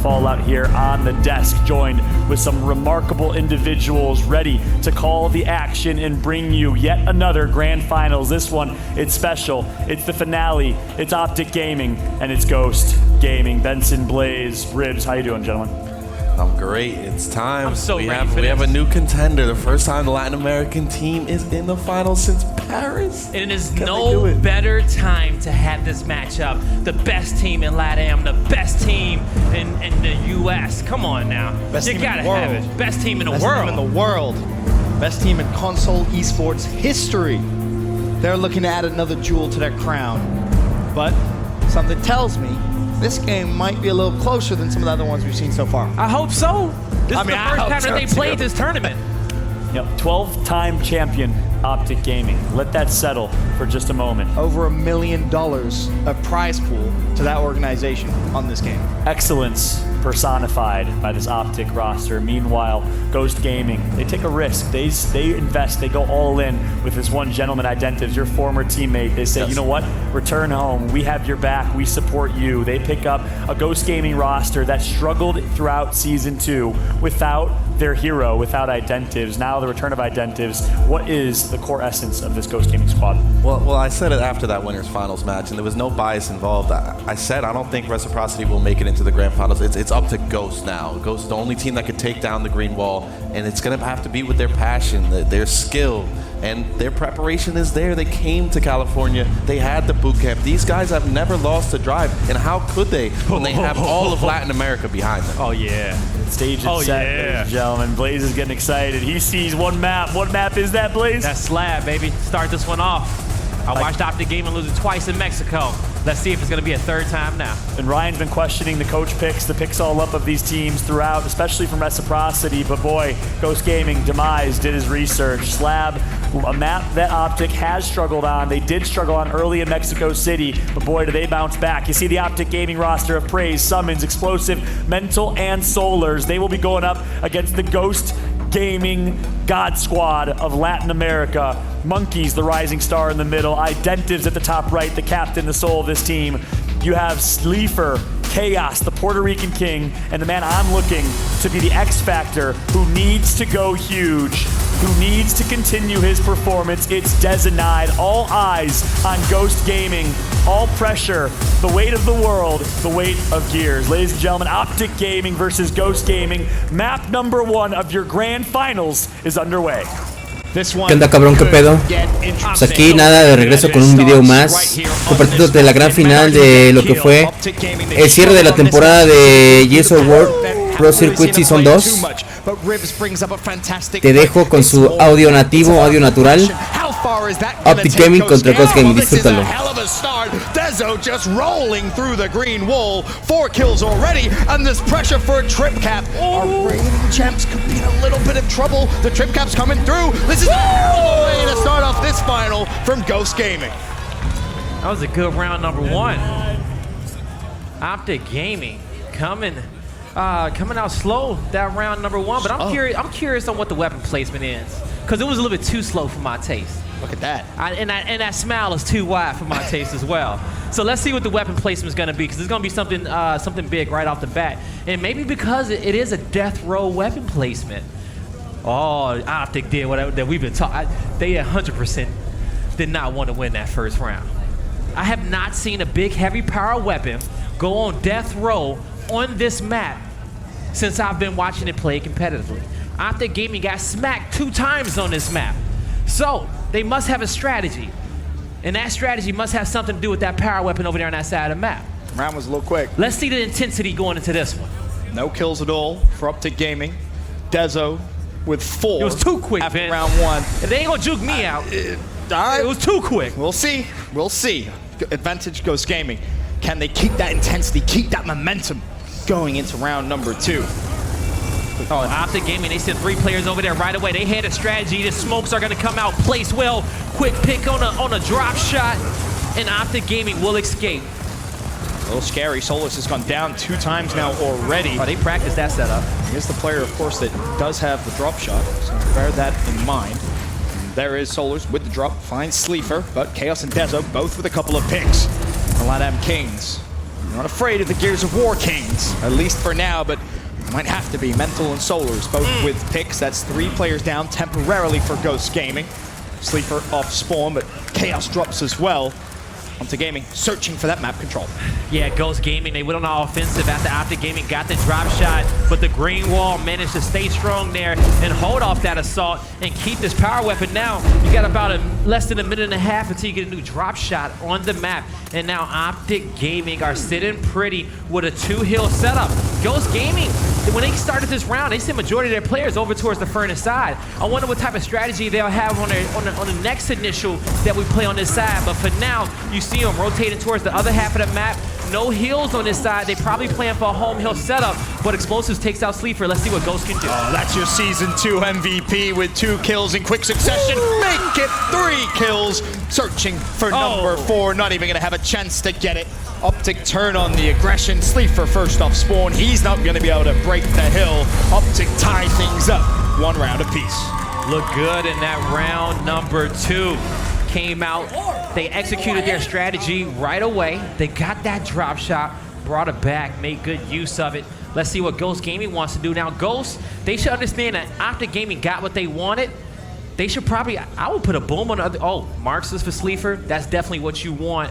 fallout here on the desk, joined with some remarkable individuals ready to call the action and bring you yet another grand finals. This one, it's special. It's the finale. It's OPTIC Gaming and it's Ghost Gaming. Benson, Blaze, Ribs, how you doing, gentlemen? I'm great. It's time. I'm so we ready for have this. a new contender. The first time the Latin American team is in the finals since Paris. And it is no better time to have this matchup. The best team in LATAM, the best team in the US. Come on now. You gotta have it. Best team in the world. Best team in the world. Best team in console esports history. They're looking to add another jewel to their crown. But something tells me this game might be a little closer than some of the other ones we've seen so far. I hope so. This is the first time that they played this tournament. Yep, 12-time champion OPTIC Gaming. Let that settle for just a moment. Over $1 million of prize pool to that organization on this game. Excellence personified by this OPTIC roster. Meanwhile, Ghost Gaming, they take a risk. They invest, they go all in with this one gentleman, Identives, your former teammate. They say, you know what? Return home. We have your back. We support you. They pick up a Ghost Gaming roster that struggled throughout Season 2 without their hero, without Identives. Now the return of Identives. What is the core essence of this Ghost Gaming squad? Well, I said it after that winners finals match, and there was no bias involved. I said I don't think Reciprocity will make it into the grand finals. It's up to Ghost now. Ghost is the only team that could take down the green wall, and it's going to have to be with their passion, their skill, and their preparation is there. They came to California. They had the boot camp. These guys have never lost a drive, and how could they when they have all of Latin America behind them? Oh, yeah. Stage is set, ladies and gentlemen. Blaze is getting excited. He sees one map. What map is that, Blaze? That's Slab, baby. Start this one off. I watched OPTIC Gaming lose it twice in Mexico. Let's see if it's going to be a third time now. And Ryan's been questioning the coach picks, the picks all up of these teams throughout, especially from Reciprocity. But boy, Ghost Gaming, Demise, did his research. Slab, a map that OPTIC has struggled on. They did struggle on early in Mexico City, but boy, do they bounce back. You see the OPTIC Gaming roster of Praise, Summons, Explosive, Mental, and Solars. They will be going up against the Ghost Gaming God Squad of Latin America. Monkeys, the rising star in the middle. Identives at the top right, the captain, the soul of this team. You have Sleeper, Chaos, the Puerto Rican king, and the man I'm looking to be the X Factor who needs to go huge, who needs to continue his performance. It's Dezenide. All eyes on Ghost Gaming. All pressure, the weight of the world, the weight of Gears. Ladies and gentlemen, OPTIC Gaming versus Ghost Gaming. Map number 1 of your grand finals is underway. ¿Qué onda, cabrón? ¿Qué pedo? Pues aquí nada, de regreso con un video más, compartiéndote la gran final de lo que fue el cierre de la temporada de Gears of War Pro Circuit Season 2. Te dejo con su audio nativo, audio natural. OPTIC Gaming contra Ghost Gaming, disfrútalo. Dezo just rolling through the green wall. 4 kills already, and there's pressure for a trip cap. Our reigning champs could be in a little bit of trouble. The trip cap's coming through. This is the way to start off this final from Ghost Gaming. That was a good round number 1. OPTIC Gaming coming out slow that round number 1, but I'm curious on what the weapon placement is, because it was a little bit too slow for my taste. Look at that. And that smile is too wide for my taste as well. So let's see what the weapon placement is going to be, because it's going to be something big right off the bat. And maybe because it is a death row weapon placement. Oh, OPTIC did whatever that we've been talking. They 100% did not want to win that first round. I have not seen a big heavy power weapon go on death row on this map since I've been watching it play competitively. OPTIC Gaming got smacked 2 times on this map. So they must have a strategy, and that strategy must have something to do with that power weapon over there on that side of the map. Round was a little quick. Let's see the intensity going into this one. No kills at all for OPTIC Gaming. Dezo with 4. It was too quick, after Vin. round 1. They ain't gonna juke me out. All right. It was too quick. We'll see. We'll see. Advantage Ghost Gaming. Can they keep that intensity, keep that momentum going into round number 2? Oh, OPTIC Gaming, they sent 3 players over there right away. They had a strategy. The smokes are going to come out, place well. Quick pick on a drop shot, and OPTIC Gaming will escape. A little scary. Solus has gone down 2 times now already. Oh, they practiced that setup. Here's the player, of course, that does have the drop shot, so bear that in mind. And there is Solus with the drop, finds Sleeper, but Chaos and Dezo both with a couple of picks. The LATAM Kings You're not afraid of the Gears of War Kings, at least for now, but you might have to be. Mental and Solars, both with picks. That's 3 players down temporarily for Ghost Gaming. Sleeper off spawn, but Chaos drops as well. OPTIC Gaming searching for that map control. Yeah, Ghost Gaming, they went on the offensive after OPTIC Gaming got the drop shot, but the green wall managed to stay strong there and hold off that assault and keep this power weapon. Now, you got about less than a minute and a half until you get a new drop shot on the map. And now OPTIC Gaming are sitting pretty with a 2-hill setup. Ghost Gaming, when they started this round, they sent majority of their players over towards the furnace side. I wonder what type of strategy they'll have on the next initial that we play on this side. But for now, you see them rotating towards the other half of the map. No heals on this side. They probably plan for a home hill setup, but Explosives takes out Sleeper. Let's see what Ghost can do. Oh, that's your Season 2 MVP with 2 kills in quick succession. Make it 3 kills. Searching for number 4. Not even going to have a chance to get it. OPTIC turn on the aggression. Sleeper first off spawn. He's not going to be able to break the hill. OPTIC tie things up. 1 round apiece. Look good in that round number 2. Came out, they executed their strategy right away. They got that drop shot, brought it back, made good use of it. Let's see what Ghost Gaming wants to do. Now, Ghost, they should understand that OPTIC Gaming got what they wanted. They should probably, I would put a boom on the other, oh, Marxist for Sleeper. That's definitely what you want.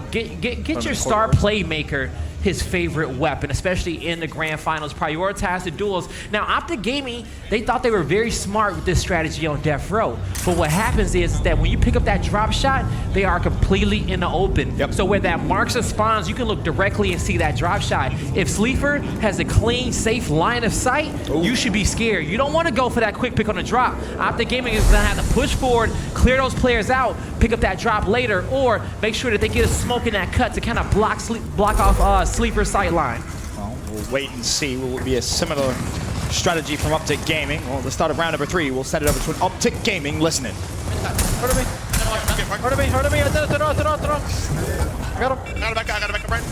Get your star playmaker his favorite weapon, especially in the grand finals. Prioritize the duels. Now, OPTIC Gaming, they thought they were very smart with this strategy on Death Row. But what happens is that when you pick up that drop shot, they are completely in the open. Yep. So where that Marxist spawns, you can look directly and see that drop shot. If Sleeper has a clean, safe line of sight, you should be scared. You don't want to go for that quick pick on the drop. OPTIC Gaming is going to have to push forward, clear those players out, pick up that drop later, or make sure that they get a smoke in that cut to kind of block off Sleeper's sight line. Well, we'll wait and see. Will it be a similar strategy from OPTIC Gaming? Well, at the start of round number 3, we'll set it over to an OPTIC Gaming listening. Hurt me. Hurt me. Hurt me. I got him. I got him, Brian.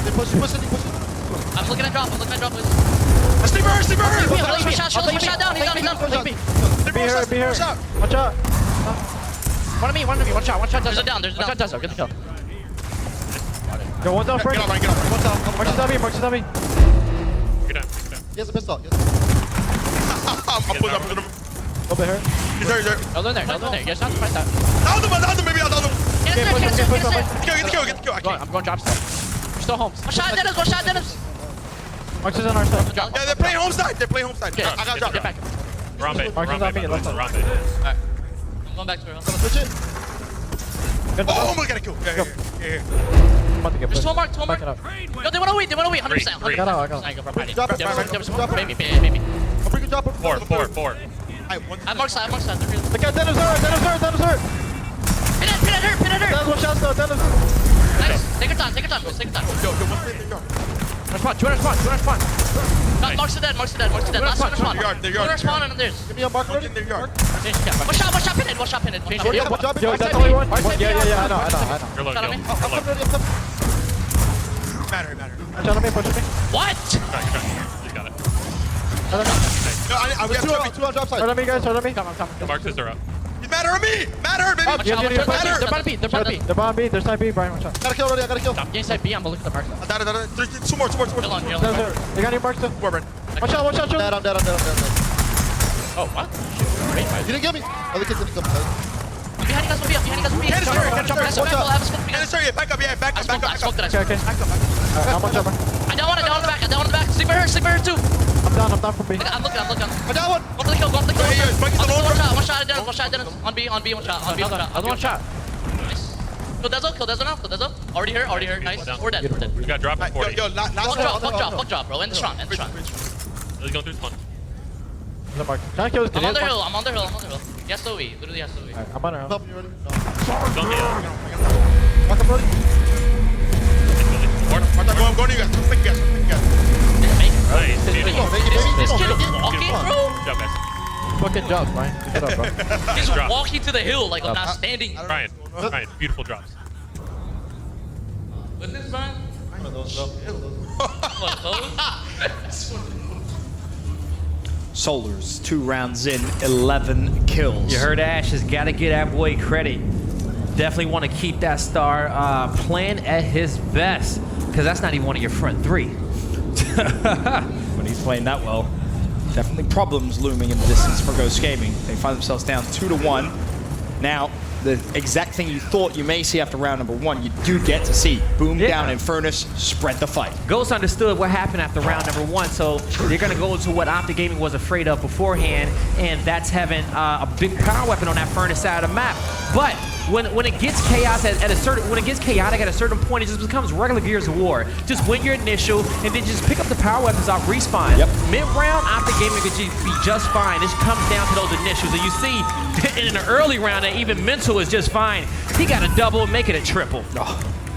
They push it. I'm looking at drop. Please. Sleeper. Shot down. He's down. Be here. Watch out. One of me. One shot. There's a down. Get the kill. Go, one's down, Frank. Get on, One's down. March is on me. Get down. He has a pistol. I'll put up. Go bear. He's there. No, they're there. Yes, not to fight that. Down them, maybe I'll down them. Get the Get the kill. I can't. I'm going drop still. We're still home. One shot, Dennis. March is on our side. Yeah, they're playing home side. I got drop. Get back. March is on me. Left side. Alright. I'm going back to her. Switch it. Oh, my God, kill. Yeah. I'm about to get There's pushed. 2 more. Back it up. Yo, they want to wait. 100%. I got him. Drop it. Maybe. I'll bring a drop. 4. I'm mark side. Look at Dennis hurt. Pin at her. Dennis, one shot though. Dennis. Nice. Take your time. Yo, what's the Spawn. Mark's the dead. Last one spawn. Their yard. Spawn and there's. Give me a mark already. Their yard. One shot pin it. Yo, that's only one. Yeah, I know. You're low, Shot on me. Matter. Watch out on me, pushing me. What? You got it. I'm getting 2 on drop side. Hurt on me, guys. Come. Marxist are up. Matter on me, baby. They're bottom B. They're bomb B. They're side B. Brian, watch out. Gotta kill already. I gotta kill. I'm getting side B. I'm looking at the mark. Down. 2 more. Kill on. Dennis hurt. They got any marks though? Warren. Watch out. Shoot. Dead. I'm dead. Oh, what? You didn't kill me. Other kids didn't kill me. Behind you guys will be. Back up. Okay. I'm on jumper. I down one in the back. Sleeper hurt too. I'm down from B. I'm looking. I got one. Go for the kill. Monkey's alone. One shot at Dennis. On B, one shot. Other one shot. Nice. Kill Dezo now. Already hurt. Nice. We're dead. We got dropped at 40. Yo, last Fuck drop, bro. End the strong. Let's go through spawn. The mark. Can I kill this kid? I'm on the hill. Yes, SOE. Literally SOE. Alright, I'm on her. Help you ready? No. Don't be out. Mark up, buddy. I'm going to you guys. Let's pick you guys. Nice. This kid is walking, bro. Good job, guys. Fucking job, Brian. Good job, bro. He's Drop. walking to the hill like I'm not standing. Ryan, beautiful drops. What's this, Brian? One of those, Solars, 2 rounds in, 11 kills. You heard Ash has got to get that boy credit. Definitely want to keep that star playing at his best. Because that's not even one of your front three. When he's playing that well, definitely problems looming in the distance for Ghost Gaming. They find themselves down 2-1. Now, the exact thing you thought you may see after round number 1, you do get to see. Boom down in Furnace, spread the fight. Ghost understood what happened after round number 1, so they're going to go to what OPTIC Gaming was afraid of beforehand, and that's having a big power weapon on that Furnace side of the map. But when it gets chaotic at a certain point, it just becomes regular Gears of War. Just win your initial, and then just pick up the power weapons off respawn. Mid-round, OPTIC Gaming could be just fine. It comes down to those initials, and you see in an early round that even mental is just fine. He got a double, make it a triple.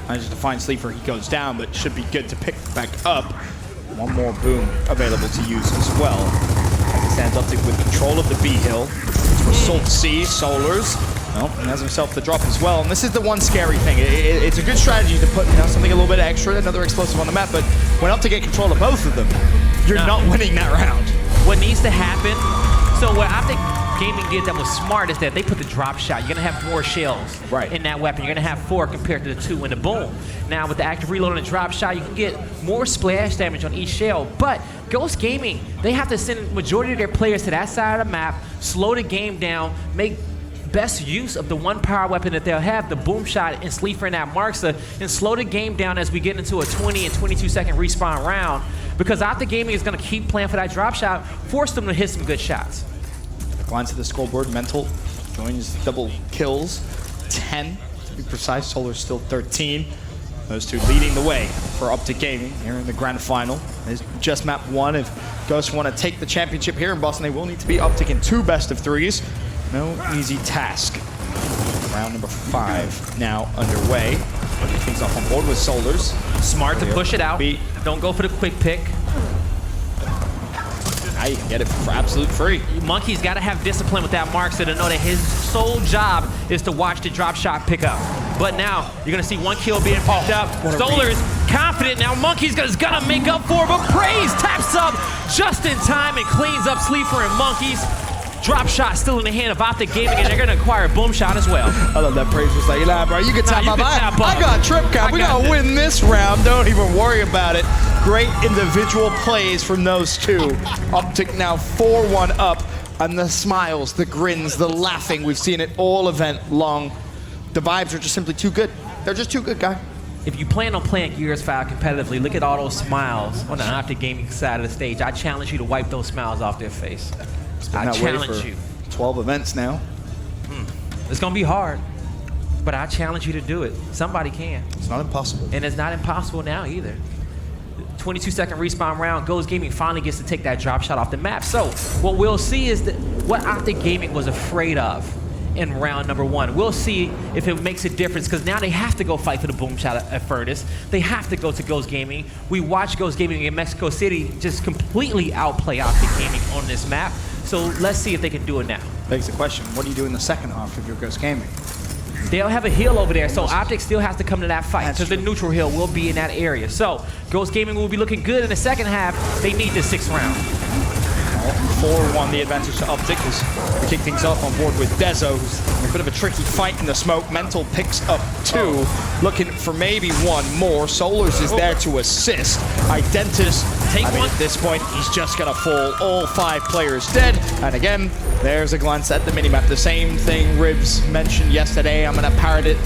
Manages to find Sleeper, he goes down, but should be good to pick back up. One more boom available to use as well. Like it stands up with control of the B hill. It's for Salt C, Solars. Well, and has himself the drop as well. And this is the one scary thing. It's a good strategy to put something a little bit extra, another explosive on the map, but when up to get control of both of them, you're not winning that round. What needs to happen, so what OPTIC Gaming did that was smart is that they put the drop shot. You're going to have more shells in that weapon. You're going to have 4 compared to the 2 in the boom. Now, with the active reload and the drop shot, you can get more splash damage on each shell. But Ghost Gaming, they have to send majority of their players to that side of the map, slow the game down, make best use of the one power weapon that they'll have, the boom shot and Sleeper in that Markster, and slow the game down as we get into a 20 and 22 second respawn round. Because OPTIC Gaming is going to keep playing for that drop shot, force them to hit some good shots. Glance at the scoreboard, Mental joins double kills, 10 to be precise. Solar's still 13. Those two leading the way for OPTIC Gaming here in the grand final. It's just map 1. If Ghosts want to take the championship here in Boston, they will need to beat OPTIC in 2 best-of-3s. No easy task. Round number 5 now underway. Putting things off on board with Solars. Smart to push it out. Don't go for the quick pick. Now you can get it for absolute free. Monkey's got to have discipline with that Markster to know that his sole job is to watch the drop shot pick up. But now you're going to see 1 kill being picked up. Solars confident now. Monkey's going to make up for it, but Praise taps up just in time and cleans up Sleeper and Monkeys. Drop shot still in the hand of OPTIC Gaming, and they're going to acquire a boom shot as well. I love that Praise was like, nah, bro, you can tap up. I got trip cap. We got to win this round. Don't even worry about it. Great individual plays from those two. OPTIC now 4-1 up, and the smiles, the grins, the laughing. We've seen it all event long. The vibes are just simply too good. They're just too good, guy. If you plan on playing Gears 5 competitively, look at all those smiles on the OPTIC Gaming side of the stage. I challenge you to wipe those smiles off their face. I challenge you. 12 events now. It's going to be hard, but I challenge you to do it. Somebody can. It's not impossible. And it's not impossible now either. 22-second respawn round, Ghost Gaming finally gets to take that drop shot off the map. So what we'll see is that what OPTIC Gaming was afraid of in round number 1. We'll see if it makes a difference, because now they have to go fight for the boom shot at Furnace. They have to go to Ghost Gaming. We watched Ghost Gaming in Mexico City just completely outplay OPTIC Gaming on this map. So let's see if they can do it now. Begs the question, what do you do in the second half of your Ghost Gaming? They'll have a hill over there, so OPTIC still has to come to that fight, because the neutral hill will be in that area. So Ghost Gaming will be looking good in the second half. They need this 6th round. 4-1 the advantage to OPTIC as we kick things off on board with Dezo, who's in a bit of a tricky fight in the smoke. Mental picks up 2, looking for maybe 1 more. Solars is there to assist. Identus, at this point, he's just gonna fall. All 5 players dead. And again, there's a glance at the minimap. The same thing Ribs mentioned yesterday. I'm gonna parrot it.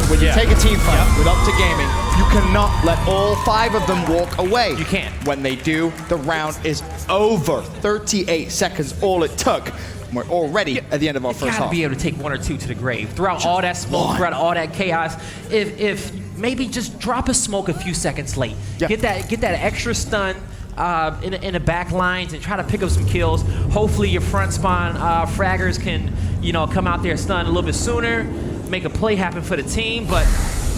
When you take a team fight with OPTIC Gaming, you cannot let all 5 of them walk away. You can't. When they do, the round is over. 38 seconds, all it took. We're already at the end of our first half. You gotta be able to take 1 or 2 to the grave. Throughout all that smoke, throughout all that chaos, if maybe just drop a smoke a few seconds late. Get that extra stun in the back lines and try to pick up some kills. Hopefully your front spawn fraggers can, come out there stun a little bit sooner, make a play happen for the team. But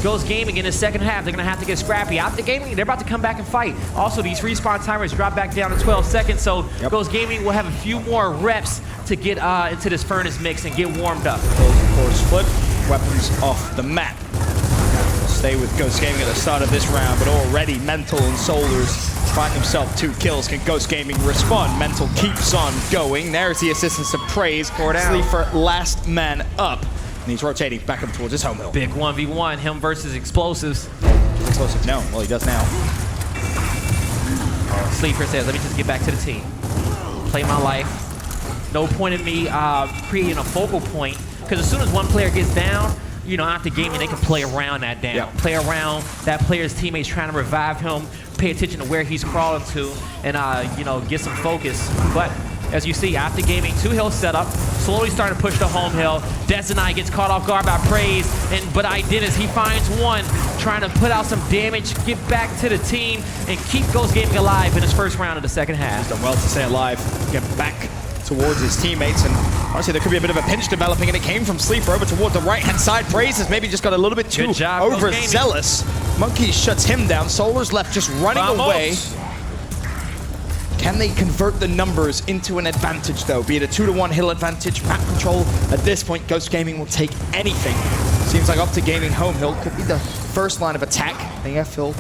Ghost Gaming in the second half, they're gonna have to get scrappy. OPTIC Gaming, they're about to come back and fight. Also, these respawn timers drop back down to 12 seconds, so Ghost Gaming will have a few more reps to get into this Furnace mix and get warmed up. Those, of course, flip weapons off the map. We'll stay with Ghost Gaming at the start of this round, but already Mental and Solars find himself 2 kills. Can Ghost Gaming respond? Mental keeps on going. There's the assistance of Praise. Sleeper, last man up. And he's rotating back up towards his home hill. Big 1v1, him versus Explosives. Explosive, no. Well, he does now. Sleeper says, let me just get back to the team. Play my life. No point in me creating a focal point, because as soon as one player gets down, you know, after gaming, they can play around that down. Yep. Play around that player's teammates trying to revive him, pay attention to where he's crawling to, and, you know, get some focus. But as you see, after gaming, 2 hill setup, slowly starting to push the home hill. Destinai gets caught off guard by Praise, but Idennis, he finds one, trying to put out some damage, get back to the team, and keep Ghost Gaming alive in his first round of the second half. Done well to stay alive, get back towards his teammates, and honestly, there could be a bit of a pinch developing, and it came from Sleeper over toward the right-hand side. Praise has maybe just got a little bit too overzealous. Monkey shuts him down. Solar's left just running away. Can they convert the numbers into an advantage, though? Be it a 2-to-1 hill advantage, map control. At this point, Ghost Gaming will take anything. Seems like OPTIC Gaming home hill could be the first line of attack. AF hill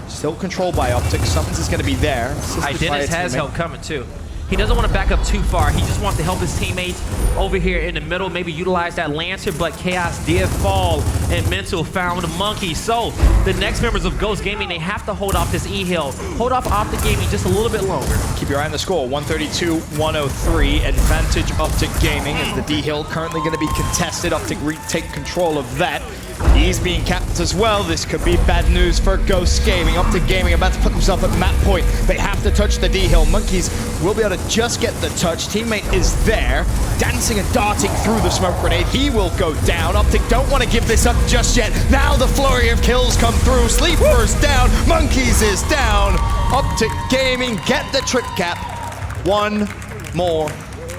still controlled by OPTIC. Summons is going to be there. Idennis has help coming, too. He doesn't want to back up too far. He just wants to help his teammates over here in the middle, maybe utilize that Lancer, but Chaos did fall, and Mental found the Monkey. So the next members of Ghost Gaming, they have to hold off this E-Hill. Hold off OPTIC Gaming just a little bit longer. Keep your eye on the score, 132-103, advantage OPTIC Gaming, as the D-Hill currently going to be contested. OPTIC retake control of that. He's being capped as well. This could be bad news for Ghost Gaming. OPTIC Gaming about to put themselves at map point. They have to touch the D-Hill. Monkeys will be able to just get the touch. Teammate is there, dancing and darting through the smoke grenade. He will go down. OPTIC don't want to give this up just yet. Now the flurry of kills come through. Sleeper's down. Monkeys is down. OPTIC Gaming get the trip cap. One more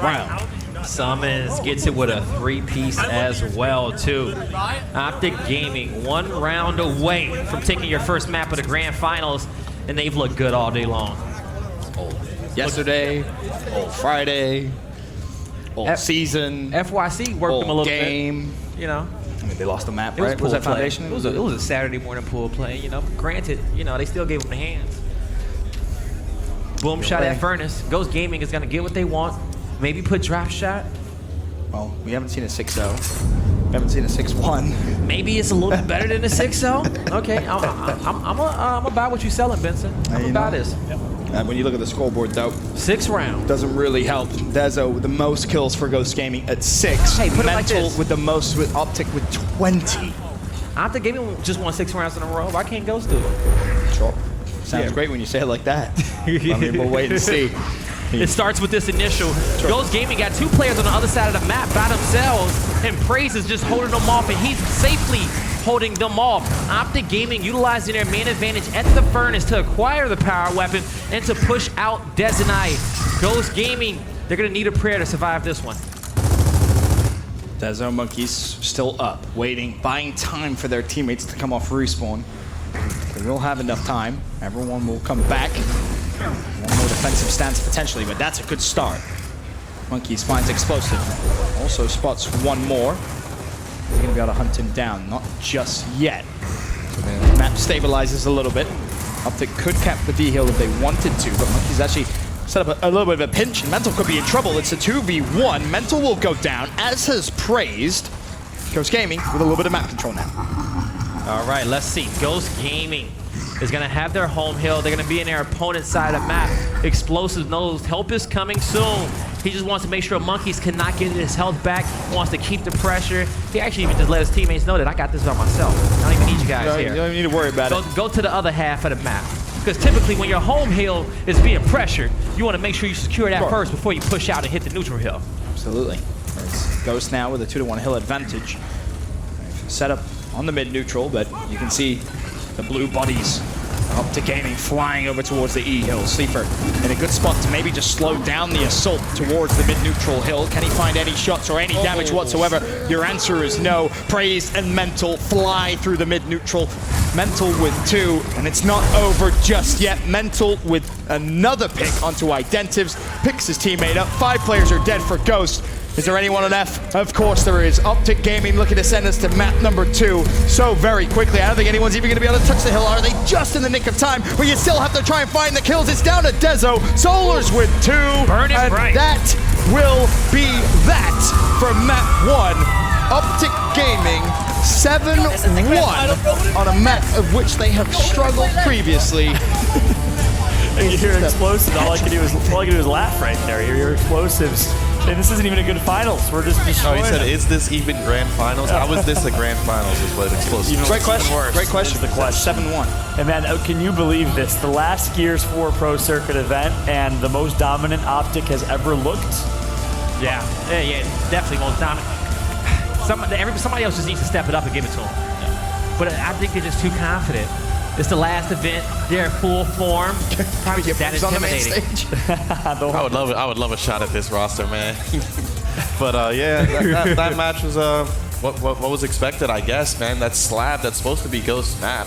round. Summons gets it with a 3-piece as well, too. OPTIC Gaming 1 round away from taking your first map of the Grand Finals, and they've looked good all day long. Yesterday, Friday, season, FYC worked them a little game. bit, you know. I mean, they lost the map, It was right? pool Was that play. Foundation? It was a Saturday morning pool play, you know. Granted, you know, they still gave them the hands. Boom shot at Furnace. Ghost Gaming is going to get what they want. Maybe put drop shot. Well, we haven't seen a 6-0. We haven't seen a 6-1. Maybe it's a little bit better than a 6-0. Okay, I'm about what you're selling, Benson. I'm about this. When you look at the scoreboard, though, 6 rounds. doesn't really help. Dezo with the most kills for Ghost Gaming at 6. Hey, put it like Mental this. with the most, with OPTIC with 20. OPTIC Gaming just won 6 rounds in a row. Why can't Ghost do it? Sure. Sounds great when you say it like that. I mean, we'll wait and see. It starts with this initial. Ghost Gaming got 2 players on the other side of the map by themselves, and Praise is just holding them off, and he's safely holding them off. OPTIC Gaming utilizing their main advantage at the Furnace to acquire the power weapon and to push out Dezenite. Ghost Gaming, they're going to need a prayer to survive this one. Dezo Monkeys still up, waiting, buying time for their teammates to come off respawn. They will have enough time. Everyone will come back. One more defensive stance potentially, but that's a good start. Monkeys finds Explosive. Also spots one more. They're going to be able to hunt him down. Not just yet. So the map stabilizes a little bit. OPTIC could cap the D-Hill if they wanted to, but Monkeys actually set up a little bit of a pinch, and Mental could be in trouble. It's a 2v1. Mental will go down, as has Praised. Ghost Gaming with a little bit of map control now. All right, let's see. Ghost Gaming is going to have their home hill. They're going to be in their opponent's side of the map. Explosive knows help is coming soon. He just wants to make sure Monkeys cannot get his health back, wants to keep the pressure. He actually even just let his teammates know that I got this by myself. I don't even need you guys here. You don't even need to worry about it. Go to the other half of the map. Because typically when your home hill is being pressured, you want to make sure you secure that first before you push out and hit the neutral hill. Absolutely. It's Ghost now with a 2-to-1 hill advantage. Set up on the mid-neutral, but you can see the blue bodies OPTIC Gaming flying over towards the E-Hill. Sleeper in a good spot to maybe just slow down the assault towards the mid-neutral hill. Can he find any shots or any damage whatsoever? Your answer is no. Praise and Mental fly through the mid-neutral. Mental with 2, and it's not over just yet. Mental with another pick onto Identives, picks his teammate up. 5 players are dead for Ghost. Is there anyone on F? Of course there is. OPTIC Gaming looking to send us to map number 2 so very quickly. I don't think anyone's even going to be able to touch the hill. Are they just in the nick of time? But you still have to try and find the kills. It's down to Dezo. Solar's with 2. Burn it and bright. that will be that for map 1. OPTIC Gaming 7-1 on a map of which they have struggled previously. And you hear explosives. All I can do is laugh right there. You hear explosives. And this isn't even a good finals. We're just Oh, destroying he said, them. is this even grand finals? How is this a grand finals? Is what explosive. Great question. Great question. The question. 7-1. And man, can you believe this? The last Gears 4 Pro Circuit event and the most dominant Optic has ever looked. Yeah, definitely most dominant. Somebody else just needs to step it up and give it to them. Yeah. But I think they're just too confident. It's the last event. They're in full form. Probably just that intimidating. I would love it. I would love a shot at this roster, man. But yeah, that match was what was expected, I guess, man. That slab that's supposed to be Ghost's map,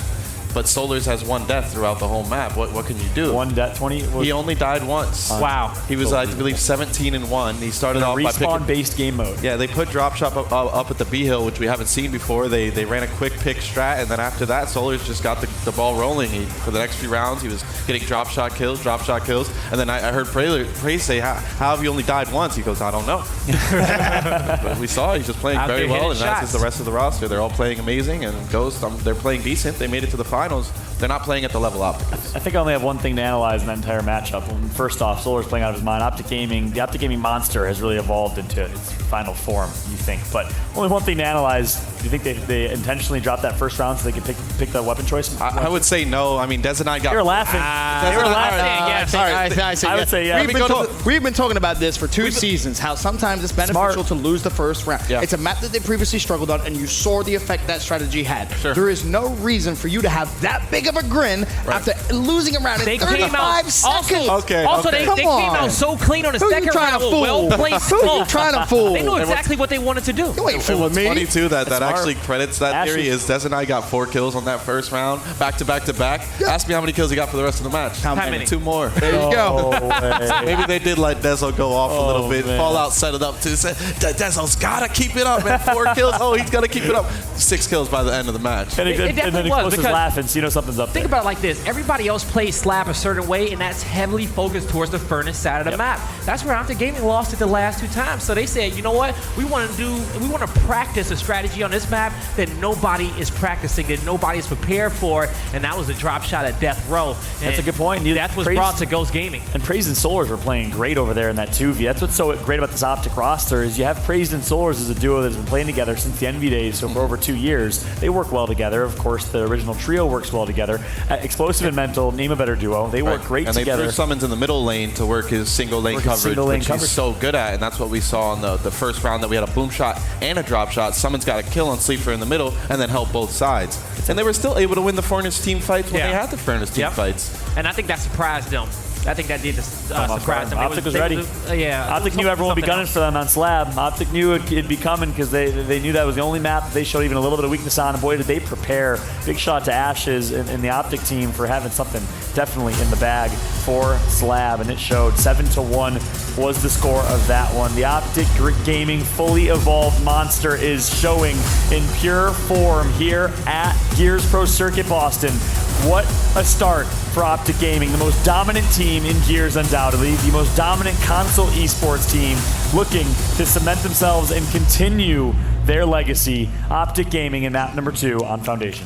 but Solars has one death throughout the whole map. What can you do? One death, 20. He only died once. Wow. He was, I believe, 17-1. He started off by picking respawn-based game mode. Yeah, they put drop shot up at the B hill, which we haven't seen before. They ran a quick pick strat, and then after that, Solars just got the ball rolling. For the next few rounds, he was getting drop shot kills, and then I heard Praise say, how have you only died once? He goes, I don't know. But we saw he's just playing very well, and that's just the rest of the roster. They're all playing amazing, and Ghost, they're playing decent. They made it to the finals. They're not playing at the level Optic is. I think I only have one thing to analyze in that entire matchup. First off, Solar's playing out of his mind. The Optic Gaming monster has really evolved into its final form, you think. But only one thing to analyze. Do you think they intentionally dropped that first round so they could pick the weapon choice? I would say no. I mean, Des and I got... You're laughing. You're laughing. Yes. I would say yes. We've been talking about this for two seasons, how sometimes it's beneficial to lose the first round. Yeah. It's a map that they previously struggled on, and you saw the effect that strategy had. Sure. There is no reason for you to have that big of a grin after losing a round in 35 seconds. Also, they came out so clean on the second round. Well-placed Who are you trying to fool? They knew exactly what they wanted to do. You ain't fooling me. Funny too that smart. actually credits that theory is Des and I got 4 kills on that first round, back to back to back. Ask me how many kills he got for the rest of the match. How many? 2 more. There you go. Maybe they did let Dezo go off a little bit. Man. Fallout set it up too. Dezo's gotta keep it up, man. 4 kills. Oh, he's gotta keep it up. 6 kills by the end of the match. And then Explosive's laughing, so you know something's up there. Think about it like this. Everybody else plays Slab a certain way, and that's heavily focused towards the furnace side of the map. That's where Optic Gaming lost it the last 2 times. So they said, you know what? We want to practice a strategy on this map that nobody is practicing, that nobody is prepared for, and that was a drop shot at Death Row. And that's a good point. That was brought to Ghost Gaming. And Praise and Solars were playing great over there in that 2v. That's what's so great about this Optic roster is you have Praise and Solars as a duo that's been playing together since the Envy days, so for over 2 years. They work well together. Of course, the original trio works well together. Explosive and Mental, name a better duo. They work great together. And they threw Summons in the middle lane to work his single lane coverage, which he's so good at, and that's what we saw in the first round that we had a boom shot and a drop shot. Summons got a kill on Sleeper in the middle and then helped both sides. And they were still able to win the Furnace team fights when they had the Furnace team fights. And I think that surprised them. I think that did surprise them. Optic was ready. Optic knew everyone would be gunning for them on Slab. Optic knew it'd be coming because they knew that was the only map that they showed even a little bit of weakness on. And boy, did they prepare. Big shot to Ashes in the Optic team for having something definitely in the bag for Slab. And it showed 7-1 was the score of that one. The Optic Gaming fully evolved monster is showing in pure form here at Gears Pro Circuit Boston. What a start for Optic Gaming, the most dominant team in Gears undoubtedly, the most dominant console esports team looking to cement themselves and continue their legacy. Optic Gaming in map number 2 on Foundation.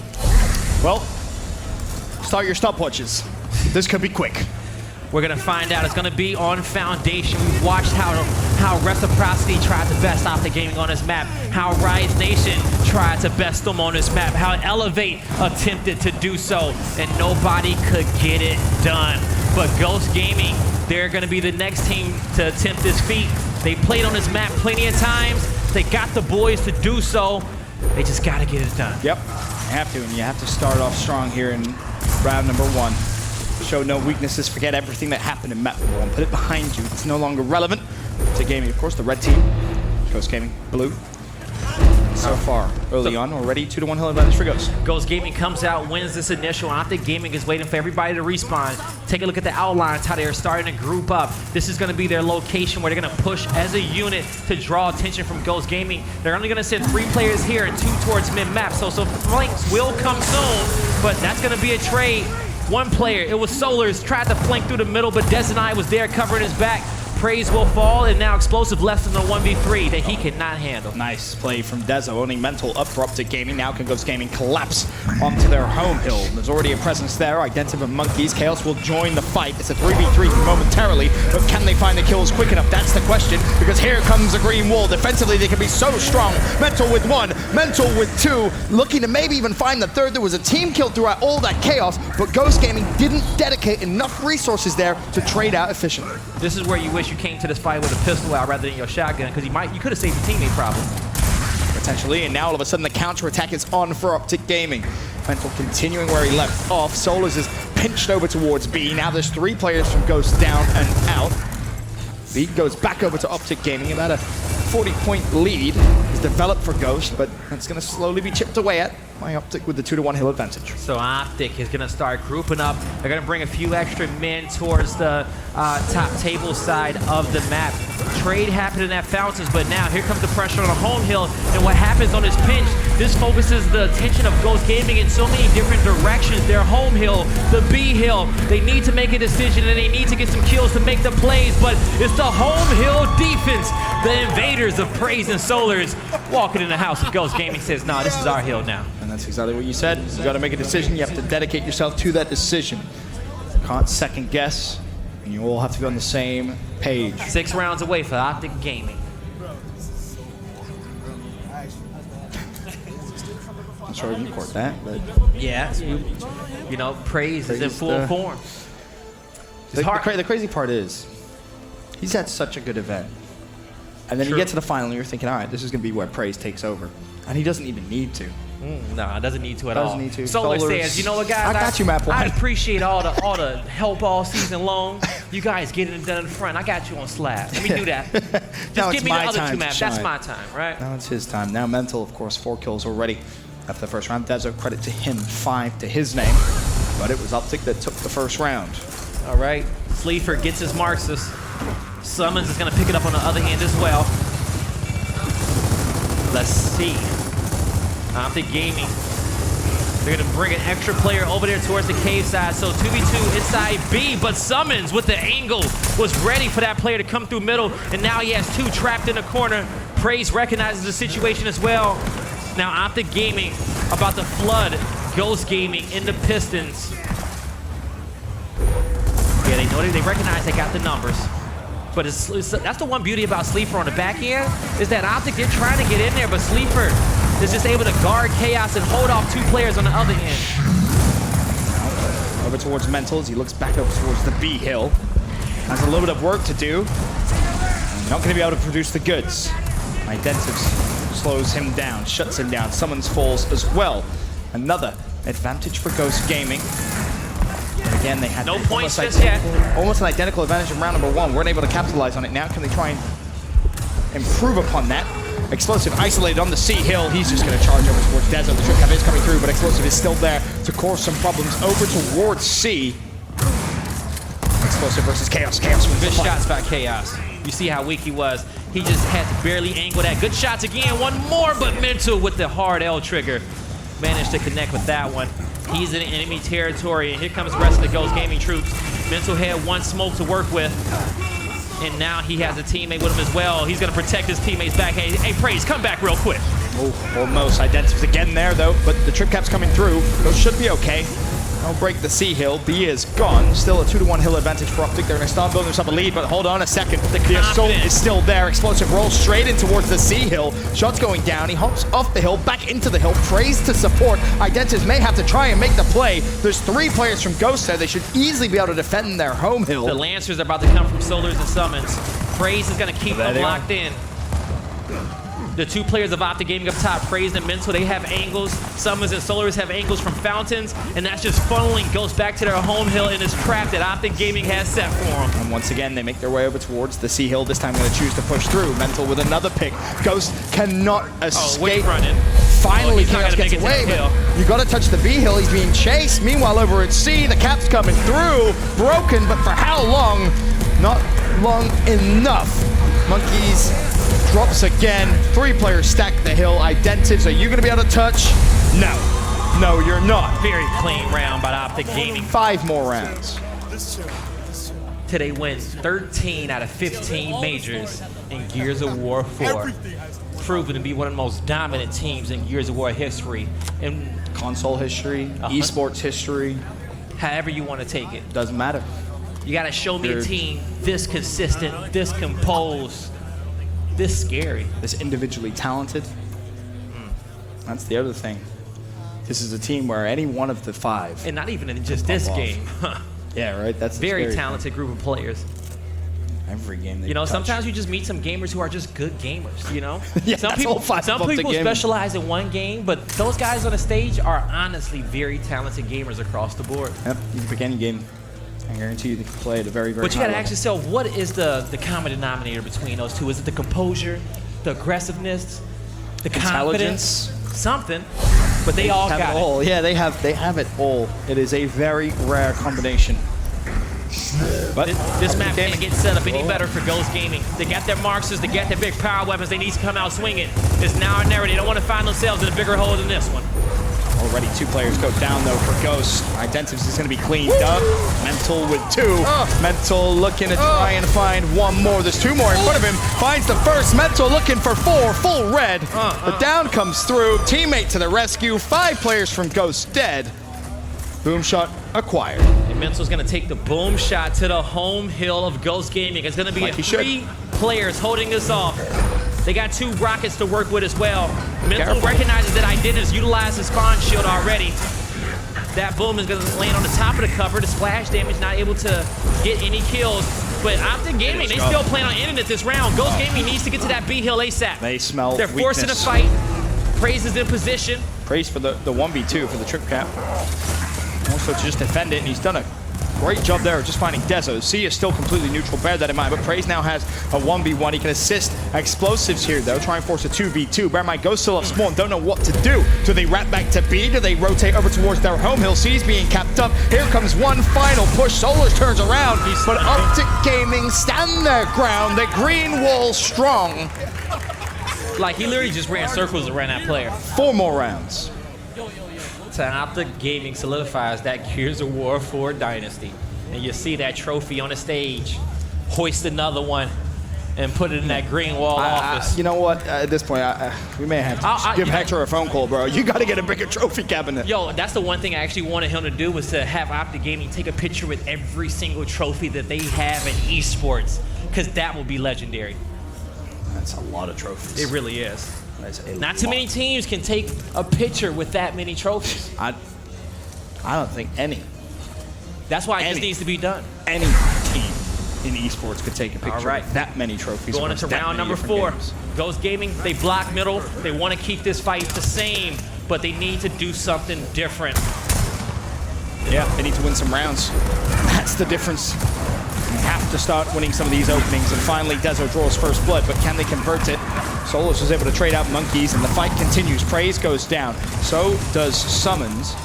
Well, start your stopwatches. This could be quick. We're going to find out. It's going to be on Foundation. We've watched how Reciprocity tried to best Optic Gaming on this map, how Rise Nation tried to best them on this map, how Elevate attempted to do so, and nobody could get it done. But Ghost Gaming, they're going to be the next team to attempt this feat. They played on this map plenty of times. They got the boys to do so. They just got to get it done. Yep, you have to, and you have to start off strong here in round number 1. Show no weaknesses, forget everything that happened in map number 1. Put it behind you. It's no longer relevant to gaming. Of course, the red team, Ghost Gaming, blue. So far, early on, already 2-1 hill advantage for Ghost. Ghost Gaming comes out, wins this initial. Optic Gaming is waiting for everybody to respawn. Take a look at the outlines, how they are starting to group up. This is going to be their location where they're going to push as a unit to draw attention from Ghost Gaming. They're only going to send 3 players here and 2 towards mid-map, so flanks will come soon, but that's going to be a trade. 1 player, it was Solars, tried to flank through the middle, but Des and I was there covering his back. Praise will fall, and now Explosive less than a 1v3 that he cannot handle. Nice play from Dezo, owning mental up for OPTIC Gaming. Now can Ghost Gaming collapse onto their home hill. There's already a presence there. Identity and Monkeys. Chaos will join the fight. It's a 3v3 momentarily, but can they find the kills quick enough? That's the question, because here comes the green wall. Defensively, they can be so strong. Mental with 1, Mental with 2, looking to maybe even find the 3rd. There was a team kill throughout all that chaos, but Ghost Gaming didn't dedicate enough resources there to trade out efficiently. This is where you wish you came to this fight with a pistol out rather than your shotgun, because you could have saved your teammate probably. Potentially, and now all of a sudden the counter-attack is on for OPTIC Gaming. Mental continuing where he left off. Solars is pinched over towards B. Now there's 3 players from Ghost down and out. B goes back over to OPTIC Gaming. About a 40-point lead is developed for Ghost, but that's going to slowly be chipped away at by OPTIC with the 2-1 hill advantage. So OPTIC is going to start grouping up. They're going to bring a few extra men towards the top table side of the map. Trade happening at Fountains, but now here comes the pressure on the home hill, and what happens on this pinch, this focuses the attention of Ghost Gaming in so many different directions. Their home hill, the B hill, they need to make a decision and they need to get some kills to make the plays, but it's the home hill defense. The invaders of Praise and Solars walking in the house of Ghost Gaming says, nah, this is our hill now. And that's exactly what you said. You got to make a decision. You have to dedicate yourself to that decision. Can't second guess, and you all have to be on the same page. 6 rounds away for OPTIC Gaming. I'm sorry you caught that, but yeah, you know, Praise is in full form. The crazy part is, he's had such a good event, and then you get to the final, and you're thinking, all right, this is going to be where Praise takes over, and he doesn't even need to. No, it doesn't need to at all. Doesn't need to. Solar says, you know what, guys? I got you, Map One. I appreciate all the help all season long. You guys getting it done in front. I got you on slab. Let me do that. Just give me the other 2 maps. That's my time, right? Now it's his time. Now Mental, of course, 4 kills already after the first round. Dezo, credit to him, 5 to his name, but it was OPTIC that took the first round. All right, Sleeper gets his Marxist. Summons is going to pick it up on the other hand as well. Let's see. OPTIC Gaming. They're going to bring an extra player over there towards the cave side. So 2v2 inside B, but Summons with the angle was ready for that player to come through middle, and now he has 2 trapped in the corner. Praise recognizes the situation as well. Now OPTIC Gaming about to flood Ghost Gaming in the Pistons. Yeah, they know they recognize they got the numbers. But that's the one beauty about Sleeper on the back end, is that OPTIC, they're trying to get in there, but Sleeper is just able to guard Chaos and hold off 2 players on the other end. Over towards Mental as he looks back over towards the B hill. Has a little bit of work to do. Not going to be able to produce the goods. Identives slows him down, shuts him down. Summons falls as well. Another advantage for Ghost Gaming. And again, they had no points just yet. Almost an identical advantage in round number 1. Weren't able to capitalize on it. Now can they try and improve upon that? Explosive isolated on the C hill. He's just going to charge over towards Dezo. The trick cap is coming through, but Explosive is still there to cause some problems over towards C. Explosive versus Chaos. Chaos with good shots by Chaos. You see how weak he was. He just had to barely angle that. Good shots again. One more, but Mental with the hard L trigger managed to connect with that one. He's in enemy territory, and here comes the rest of the Ghost Gaming troops. Mental had 1 smoke to work with, and now he has a teammate with him as well. He's going to protect his teammates back. Hey, Praise, come back real quick. Oh, almost. Identities again there, though, but the trip cap's coming through. Those should be okay. I'll break the C hill. B is gone. Still a 2-1 hill advantage for OPTIC. They're going to start building themselves a lead, but hold on a second. The assault is still there. Explosive rolls straight in towards the C hill. Shots going down. He hops off the hill, back into the hill. Praise to support. Identities may have to try and make the play. There's 3 players from Ghost there. They should easily be able to defend their home hill. The Lancers are about to come from Solars and Summons. Praise is going to keep them locked in. The 2 players of OPTIC Gaming up top, Praise and Mental, they have angles. Summons and Solars have angles from Fountains, and that's just funneling Ghost back to their home hill in this trap that OPTIC Gaming has set for them. And once again, they make their way over towards the C hill. This time going to choose to push through. Mental with another pick. Ghost cannot escape. Running. Finally, Chaos gets away, but you got to touch the B hill. He's being chased. Meanwhile, over at C, the cap's coming through. Broken, but for how long? Not long enough. Monkeys drops again. 3 players stack the hill. Identities, are you going to be able to touch? No. No, you're not. Very clean round by OPTIC Gaming. 5 more rounds. till they win 13 out of 15 majors in Gears of War 4. Proven to be one of the most dominant teams in Gears of War history. And console history, esports history. However you want to take it. Doesn't matter. You got to show me a team this consistent, this composed, this scary. This individually talented. That's the other thing. This is a team where any one of the 5. And not even in just this game. Yeah, right? That's very talented group of players. Every game they sometimes you just meet some gamers who are just good gamers, you know? Yeah, some people specialize in one game, but those guys on the stage are honestly very talented gamers across the board. Yep, you can pick any game. I guarantee you they can play at a very, very high But you got to level. ask yourself, what is the common denominator between those two? Is it the composure, the aggressiveness, the confidence? Something. But they all got it all. Yeah, they have it all. It is a very rare combination. But this map can't get set up any better for Ghost Gaming. They got their marksers, they got their big power weapons, they need to come out swinging. It's now or never. They don't want to find themselves in a bigger hole than this one. Already 2 players go down though for Ghost. Identives is going to be cleaned up. Mental with 2. Mental looking to try and find 1 more. There's 2 more in front of him. Finds the first. Mental looking for 4. Full red. The down comes through. Teammate to the rescue. 5 players from Ghost dead. Boom shot acquired. And Mental's going to take the boom shot to the home hill of Ghost Gaming. It's going to be 3 players holding this off. They got 2 rockets to work with as well. Mental recognizes that Identities utilized his spawn shield already. That boom is going to land on the top of the cover. The splash damage not able to get any kills. But OPTIC Gaming, they still plan on ending it this round. Ghost Gaming needs to get to that B hill ASAP. They smell They're forcing a fight. Praise is in position. Praise for the 1v2 for the trip cap. Also to just defend it, and he's done a great job there of just finding Dezo. C is still completely neutral, bear that in mind, but Praise now has a 1v1. He can assist explosives here though, try and force a 2v2. Bear in mind, Ghost still have spawn, don't know what to do. Do they wrap back to B? Do they rotate over towards their home hill? C's being capped up. Here comes one final push. Solars turns around, but OPTIC Gaming stand their ground. The green wall strong. Like he literally just ran circles around that player. 4 more rounds. OPTIC Gaming solidifies that Gears of War 4 dynasty. And you see that trophy on the stage. Hoist another one and put it in that green wall office. You know what? At this point, we may have to give Hector a phone call, bro. You got to get a bigger trophy cabinet. Yo, that's the one thing I actually wanted him to do, was to have OPTIC Gaming take a picture with every single trophy that they have in esports, because that will be legendary. That's a lot of trophies. It really is. Not too many teams can take a picture with that many trophies. I don't think any. That's why it just needs to be done. Any team in esports could take a picture with that many trophies. Going into round number 4. Ghost Gaming, they block middle. They want to keep this fight the same, but they need to do something different. Yeah, they need to win some rounds. That's the difference. You have to start winning some of these openings, and finally Dezo draws first blood, but can they convert it? Solus was able to trade out monkeys, and the fight continues. Praise goes down. So does Summons.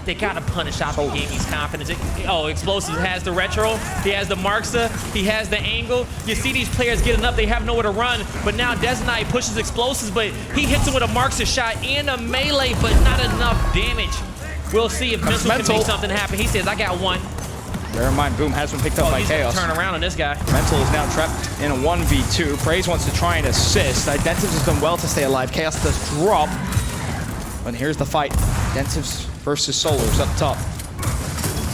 They gotta punish OPTIC Gaming's confidence. Explosives has the retro, he has the Marksa, he has the angle. You see these players getting up, they have nowhere to run, but now Desnai pushes explosives, but he hits him with a Marksa shot and a melee, but not enough damage. We'll see if Mental can make something happen. He says, I got one. Bear in mind, Boom has been picked up by Chaos. Turn around on this guy. Mental is now trapped in a 1v2. Praise wants to try and assist. Identives has done well to stay alive. Chaos does drop. But here's the fight. Identives versus Solars up top.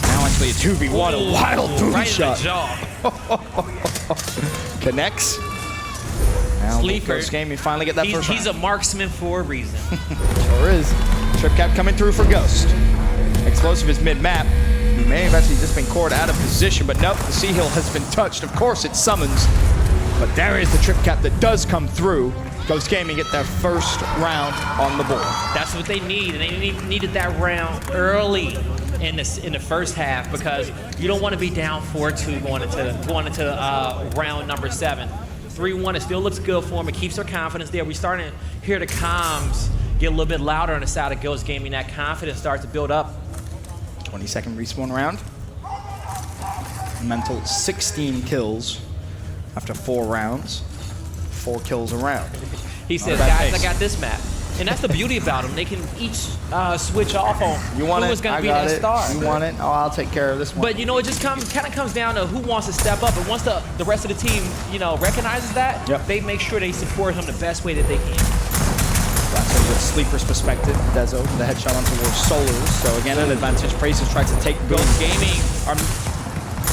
Now actually a 2v1. A wild boom shot. Connects. Now Ghost Gaming finally get that first round. He's a marksman for a reason. Sure is. Trip cap coming through for Ghost. Explosive is mid-map. He may have actually just been caught out of position, but nope, the Sea Hill has been touched. Of course, it summons. But there is the trip cap that does come through. Ghost Gaming get their first round on the board. That's what they need, and they needed that round early in the first half, because you don't want to be down 4-2 going into round number 7. 3-1, it still looks good for them. It keeps their confidence there. We're starting to hear the comms get a little bit louder on the side of Ghost Gaming. That confidence starts to build up. 20-second respawn round. Mental 16 kills after 4 rounds. 4 kills a round. He says, guys, I got this map. And that's the beauty about them. They can each switch off on You want who's it? going I to be got that it. star. You want it? Oh, I'll take care of this one. But, you know, it just kind of comes down to who wants to step up. And once the rest of the team, you know, recognizes that, they make sure they support him the best way that they can. So with Sleeper's perspective, Dezo, the headshot on towards Solars. So again, an advantage. Praises tries to take Ghost Gaming are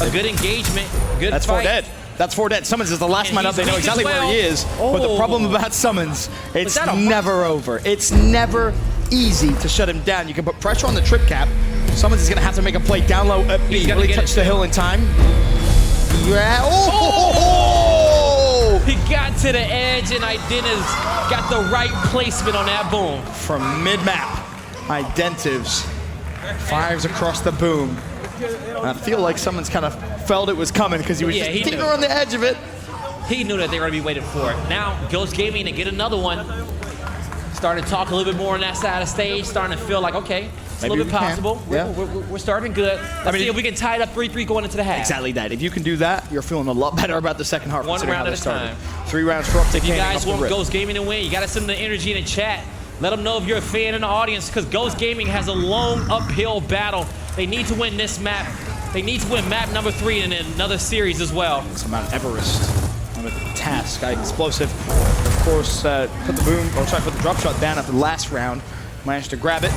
a good engagement, good That's fight. 4 dead. That's 4 dead. Summons is the last And man up. They know he's weak exactly as where he is. But the problem about Summons, it's never over. It's never easy to shut him down. You can put pressure on the trip cap. Summons is going to have to make a play down low at B. Will he touch the hill in time? Yeah. Oh! He got to the edge, and Identivs got the right placement on that boom. From mid-map, Identivs fires across the boom. And I feel like someone's kind of felt it was coming because he was just teeter on the edge of it. He knew that they were going to be waiting for it. Now, Ghost Gaming to get another one. Starting to talk a little bit more on that side of the stage, starting to feel like, okay, it's a little bit possible. We're starting good. Let's see if we can tie it up 3-3 going into the half. Exactly that. If you can do that, you're feeling a lot better about the second half. One round at a time. 3 rounds for Optic If you Gaming. guys want Ghost Gaming to win, you got to send the energy in the chat. Let them know if you're a fan in the audience, because Ghost Gaming has a long uphill battle. They need to win this map. They need to win map number 3 in another series as well. It's Mount Everest on the task. Explosive, of course, put the drop shot down at the last round. Managed to grab it.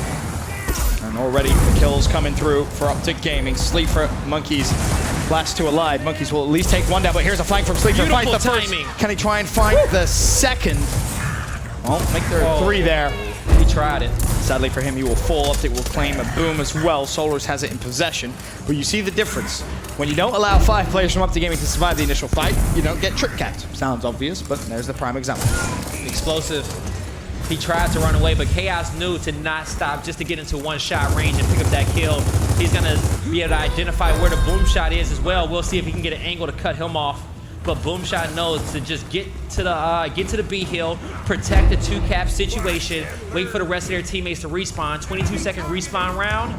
And already the kills coming through for Optic Gaming. Sleeper, Monkeys, last 2 alive. Monkeys will at least take 1 down, but here's a flank from Sleeper. Finds the timing. first. Can he try and find the second? Well, make there 3 there. He tried it. Sadly for him, he will fall. Optic will claim a boom as well. Solars has it in possession. But you see the difference. When you don't allow 5 players from Optic Gaming to survive the initial fight, you don't get trip capped. Sounds obvious, but there's the prime example. Explosive. He tried to run away, but Chaos knew to not stop, just to get into 1-shot range and pick up that kill. He's going to be able to identify where the boom shot is as well. We'll see if he can get an angle to cut him off. But Boomshot knows to just get to the B hill, protect the 2-cap situation, wait for the rest of their teammates to respawn. 22-second respawn round.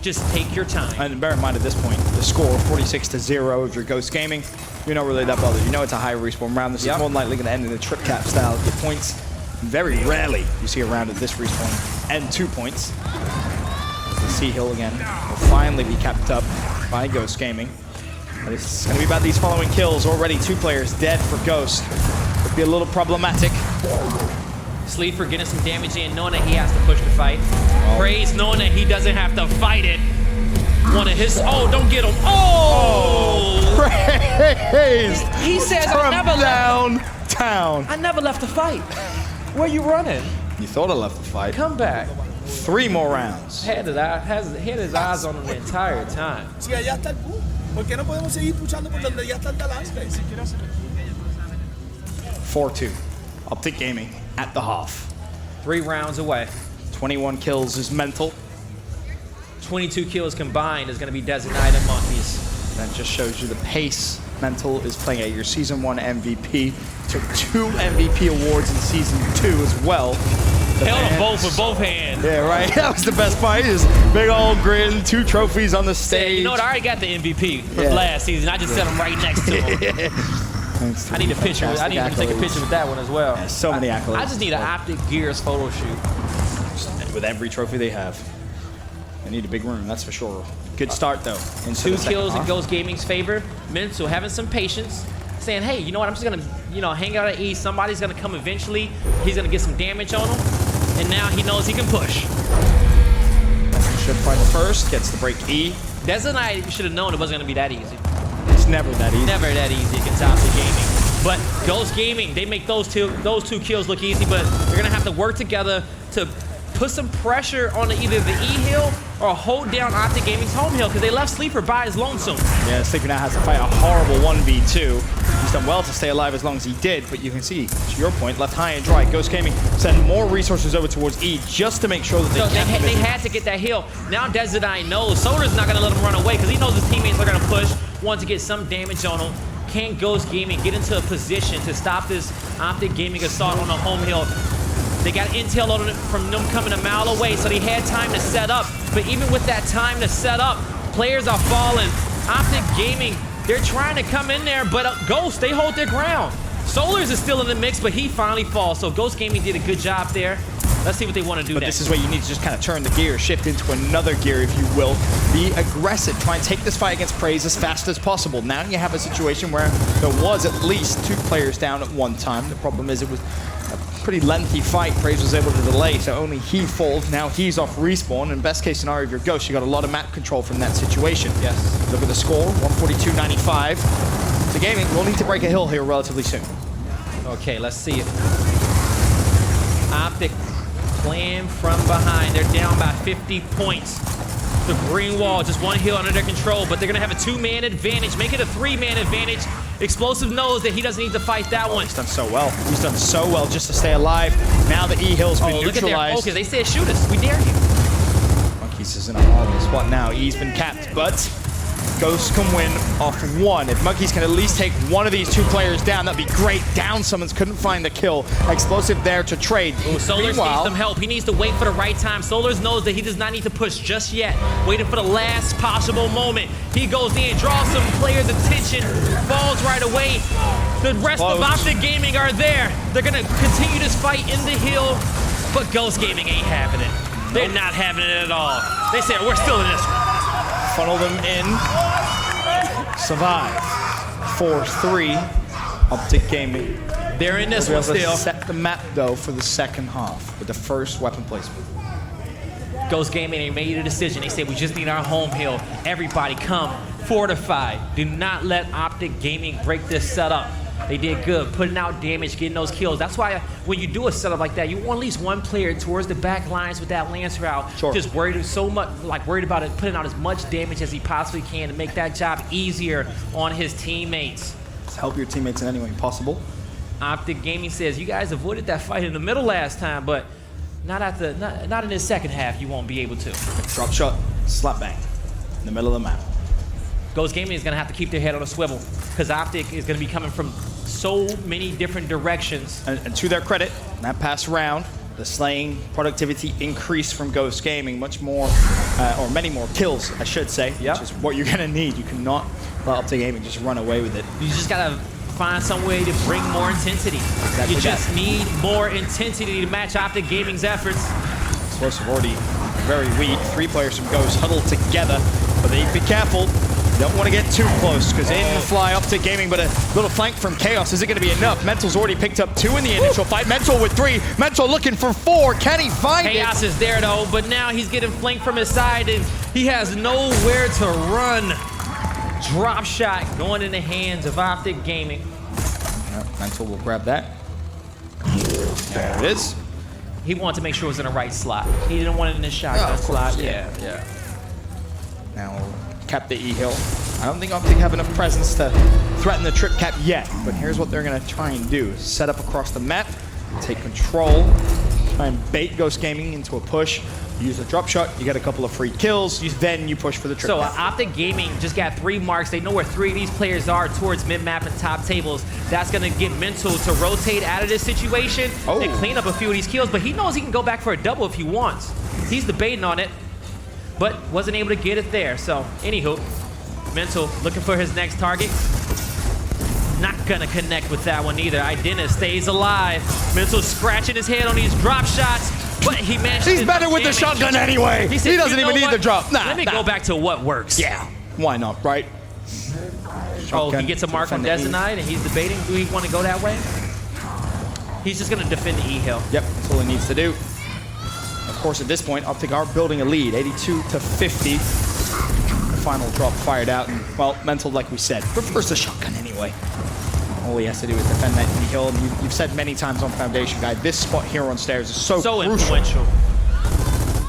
Just take your time. And bear in mind at this point, the score 46-0 if you're Ghost Gaming. You're not really that bothered. You know it's a high respawn round. This is more than likely going to end in a trip cap style. Get points. Very rarely you see a round at this respawn and 2 points. The C hill again will finally be capped up by Ghost Gaming. But it's going to be about these following kills. Already 2 players dead for Ghost. Could be a little problematic. Sleeper getting some damage in, knowing that he has to push the fight. Praise knowing that he doesn't have to fight it. One of his, don't get him. Praise! He says, I never left the fight. Where you running? You thought I left the fight. Come back. 3 more rounds. Had his eyes on him the entire time. 4-2. Optic Gaming at the half. 3 rounds away. 21 kills is mental. 22 kills combined is going to be designated Monkeys. That just shows you the pace. Mental is playing at your Season 1 MVP. Took 2 MVP awards in Season 2 as well. Held them both with both hands. Yeah, right. That was the best part. Just big old grin, 2 trophies on the stage. You know what? I already got the MVP from last season. I just set him right next to him. I need a picture. I need to take a picture with that one as well. Yeah, so many accolades. I just need an Optic Gears photo shoot. With every trophy they have. They need a big room, that's for sure. Good start, though. 2 kills in Ghost Gaming's favor. Mental having some patience. Saying, hey, you know what? I'm just going to, hang out at E. Somebody's going to come eventually. He's going to get some damage on him. And now he knows he can push. Should find the first, gets the break E. Dez and I should have known it wasn't going to be that easy. It's never that easy. Never that easy against Optic Gaming. But Ghost Gaming, they make those two kills look easy, but they're going to have to work together to put some pressure on either the E hill or hold down Optic Gaming's home hill, because they left Sleeper by his lonesome. Yeah, Sleeper now has to fight a horrible 1v2. He's done well to stay alive as long as he did, but you can see, to your point, left high and dry. Ghost Gaming send more resources over towards E just to make sure that they had to get that hill. Now Desidine knows Solar's not going to let him run away, because he knows his teammates are going to push, want to get some damage on him. Can Ghost Gaming get into a position to stop this Optic Gaming assault on the home hill? They got intel on it from them coming a mile away, so they had time to set up. But even with that time to set up, players are falling. Optic Gaming, they're trying to come in there, but Ghost, they hold their ground. Solars is still in the mix, but he finally falls. So Ghost Gaming did a good job there. Let's see what they want to do But next. this is where you need to just kind of turn the gear, shift into another gear, if you will. Be aggressive. Try and take this fight against Praise as fast as possible. Now you have a situation where there was at least 2 players down at one time. The problem is it was a pretty lengthy fight. Praise was able to delay, so only he falls. Now he's off respawn. And best case scenario, if you're Ghost, you got a lot of map control from that situation. Yes. Look at the score, 142.95. The Gaming will need to break a hill here relatively soon. Okay, let's see it. Optic playing from behind. They're down by 50 points. The green wall, just one hill under their control, but they're going to have a 2-man advantage. Make it a 3-man advantage. Explosive knows that he doesn't need to fight that one. He's done so well. He's done so well just to stay alive. Now the E-hill's been neutralized. Okay, they said shoot us. We dare you. Monkeys is in a horrible spot now. E's been capped, but Ghost can win off 1. If Monkeys can at least take one of these 2 players down, that'd be great. Down summons, couldn't find the kill. Explosive there to trade. Ooh, Solars needs some help. He needs to wait for the right time. Solars knows that he does not need to push just yet. Waiting for the last possible moment. He goes in, draws some players' attention, falls right away. The rest of Optic Gaming are there. They're gonna continue this fight in the hill, but Ghost Gaming ain't having it. They're not having it at all. They said, we're still in this one. Funnel them in. Survive. 4-3. Optic Gaming. They're in this We'll one be able to still. set the map, though, for the second half with the first weapon placement. Ghost Gaming, they made a decision. They said, we just need our home hill. Everybody come, fortify. Do not let Optic Gaming break this setup. They did good, putting out damage, getting those kills. That's why when you do a setup like that, you want at least one player towards the back lines with that Lancer out. Sure. Just worried worried about it, putting out as much damage as he possibly can to make that job easier on his teammates. Just help your teammates in any way possible. Optic Gaming says, you guys avoided that fight in the middle last time, but not in the second half, you won't be able to. Drop shot, slap bang, in the middle of the map. Ghost Gaming is going to have to keep their head on a swivel because Optic is going to be coming from so many different directions. And to their credit, that pass round, the slaying productivity increased from Ghost Gaming, much more, or many more kills, I should say, which is what you're going to need. You cannot let Optic Gaming just run away with it. You just got to find some way to bring more intensity. Exactly You just need more intensity to match Optic Gaming's efforts. Explosive already very weak. 3 players from Ghost huddled together, but they need to be careful. Don't want to get too close, because in fly Optic Gaming, but a little flank from Chaos. Is it going to be enough? Mental's already picked up 2 in the initial fight. Mental with 3. Mental looking for 4. Can he find it? Chaos is there, though, but now he's getting flanked from his side, and he has nowhere to run. Drop shot going in the hands of Optic Gaming. Yep, Mental will grab that. There it is. He wanted to make sure it was in the right slot. He didn't want it in the shotgun slot. Yeah. Now we'll cap the E-hill. I don't think Optic have enough presence to threaten the trip cap yet, but here's what they're going to try and do. Set up across the map, take control, try and bait Ghost Gaming into a push. Use the drop shot, you get a couple of free kills, then you push for the trip So cap. Optic Gaming just got 3 marks. They know where 3 of these players are towards mid-map and top tables. That's going to get Mental to rotate out of this situation and clean up a few of these kills, but he knows he can go back for a double if he wants. He's debating on it, but wasn't able to get it there. So, anywho, Mental looking for his next target. Not gonna connect with that one either. Idena stays alive. Mental scratching his head on these drop shots, but he managed He's to better with the damage. shotgun anyway. He said, He doesn't "You even know need what? the drop. Let me go back to what works." Yeah, why not, right? Oh, Shotgun he gets a mark on defend the E. Desinite, and he's debating, do he want to go that way? He's just going to defend the E-hill. Yep, that's all he needs to do. Of course, at this point, Optic are building a lead, 82 to 50. The final drop fired out, and, well, Mental, like we said, prefers the shotgun anyway. All he has to do is defend that E-hill, and you've said many times on Foundation Guide, this spot here on stairs is so crucial. Influential.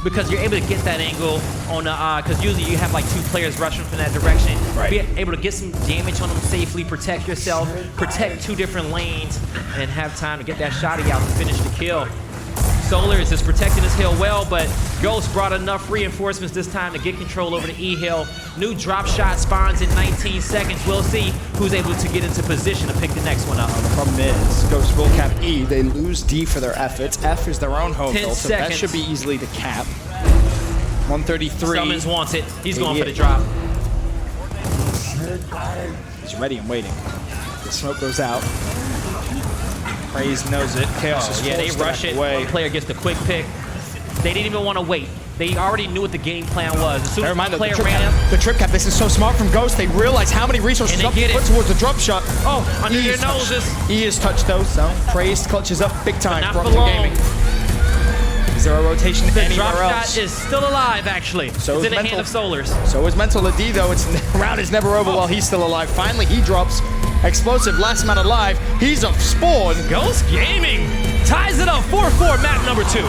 Because you're able to get that angle on the, because usually you have like 2 players rushing from that direction. Right. Be able to get some damage on them safely, protect yourself, protect 2 different lanes, and have time to get that shotty out and finish the kill. Solars is protecting his hill well, but Ghost brought enough reinforcements this time to get control over the E-hill. New drop shot spawns in 19 seconds. We'll see who's able to get into position to pick the next one up. The problem is, Ghost will cap E. They lose D for their efforts. F is their own home 10 hill, so that seconds. should be easily to cap. 133. Summons wants it. He's going for the drop. He's ready and waiting. The smoke goes out. Praise knows it. Chaos is Yeah, they forced to rush back it. away. One player gets the quick pick. They didn't even want to wait. They already knew what the game plan was. As soon as one player ran up, the trip cap, this is so smart from Ghost. They realize how many resources And they up get put it. towards the drop shot. oh, under He your is touched. noses. He is touched though, so Praise clutches up big time Not for for OPTIC long. Gaming. Is there a rotation The anywhere drop else? shot is still alive, actually. So it's is in the hand Mental. of Solars. So is Mental AD though. It's round is never over while he's still alive. Finally, he drops. Explosive, last man alive. He's a spawn. Ghost Gaming ties it up 4-4, map number 2.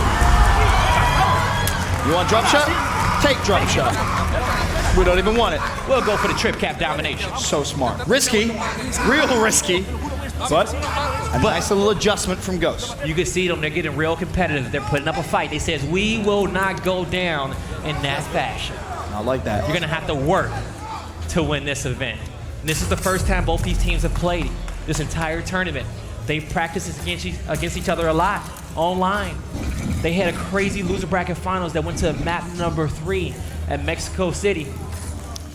You want drop shot? Take drop shot. We don't even want it. We'll go for the trip cap domination. So smart. Risky. Real risky. But a nice little adjustment from Ghost. You can see them, they're getting real competitive. They're putting up a fight. They says, we will not go down in that fashion. I like that. You're gonna have to work to win this event. And this is the first time both these teams have played this entire tournament. They've practiced against each other a lot, online. They had a crazy loser bracket finals that went to map number 3 at Mexico City.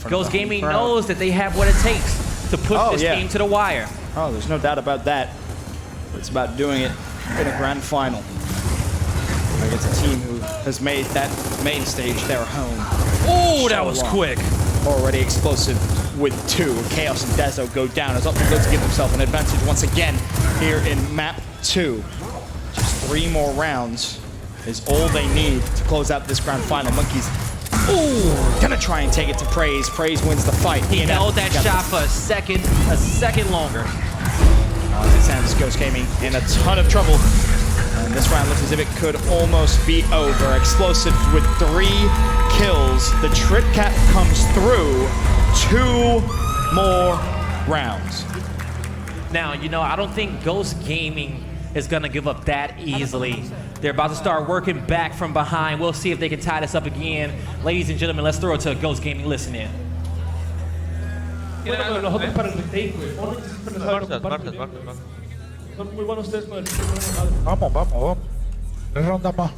Ghost Gaming knows that they have what it takes to push this game to the wire. Oh, there's no doubt about that. It's about doing it in a grand final against a team who has made that main stage their home. Oh, that was quick. Already explosive with 2. Chaos and Dezo go down as OPTIC looks to give himself an advantage once again here in map 2. Just 3 more rounds is all they need to close out this grand final. Monkeys gonna try and take it to Praise. Praise wins the fight. He held that shot for a second longer. It sounds Ghost Gaming in a ton of trouble. And this round looks as if it could almost be over. Explosive with 3 kills. The trip cap comes through. 2 more rounds. Now, you know, I don't think Ghost Gaming is going to give up that easily. They're about to start working back from behind. We'll see if they can tie this up again. Ladies and gentlemen, let's throw it to Ghost Gaming. Listen in. Nosotros para el retake, güey. Son muy buenos ustedes con el Vamos. 3 rondas más.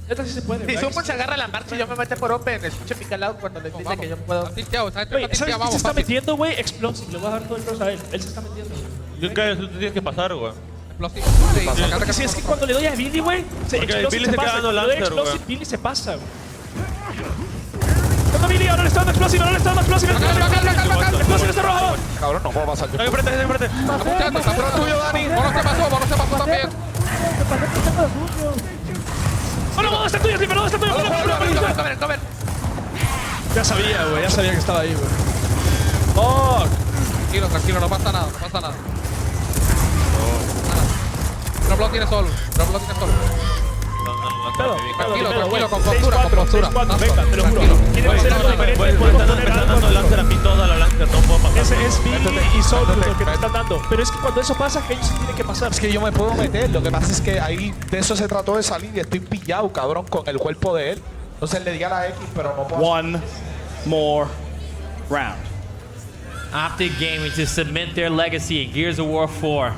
Esta sí se puede, Si ¿verdad? Summon se agarra la marcha y yo me meto por Open, escuche mi calado cuando les dice que yo puedo. Güey, ¿sabes qué se está metiendo, güey? Explosive. Le voy a dar todo el cross a él. Él se está metiendo. Yo creo que tú tienes que pasar, güey. Porque si es que cuando le doy a Billy, güey, Explosive Billy se se pasa. queda dando Cuando le doy Lancer, Explosive, güey. Billy se pasa, güey. ¡Toma Billy! ¡Ahora le está dando Explosive! ¡Ahora le está dando Explosive! ¡Explosive está rojo! Cabrón, no puedo pasar. Está enfrente. Está por el tuyo, Dani. Vos no se pasó también. ¡Oh, no! ¡Está tuyo, Slipper! ¡No, está tuyo! Cover. Ya sabía, güey. Ya sabía que estaba ahí, güey. ¡Oh! Tranquilo, no pasa nada. No lo tiene solo. Tranquilo, con postura. Venga, te lo juro. ¿Quieren hacer algo diferente? Podemos poner algo. dando Lancer a mí toda la Lancer, no puedo pasar. Ese es Billy y Sol lo que te están dando. Pero es que cuando eso pasa, ellos se tienen que pasar. Es que yo me puedo meter, lo que pasa es que ahí de eso se trató de salir y estoy pillado, cabrón, con el cuerpo de él. Entonces le di a la X, pero no puedo. 1 more round. OPTIC Gaming to cement their legacy in Gears of War 4.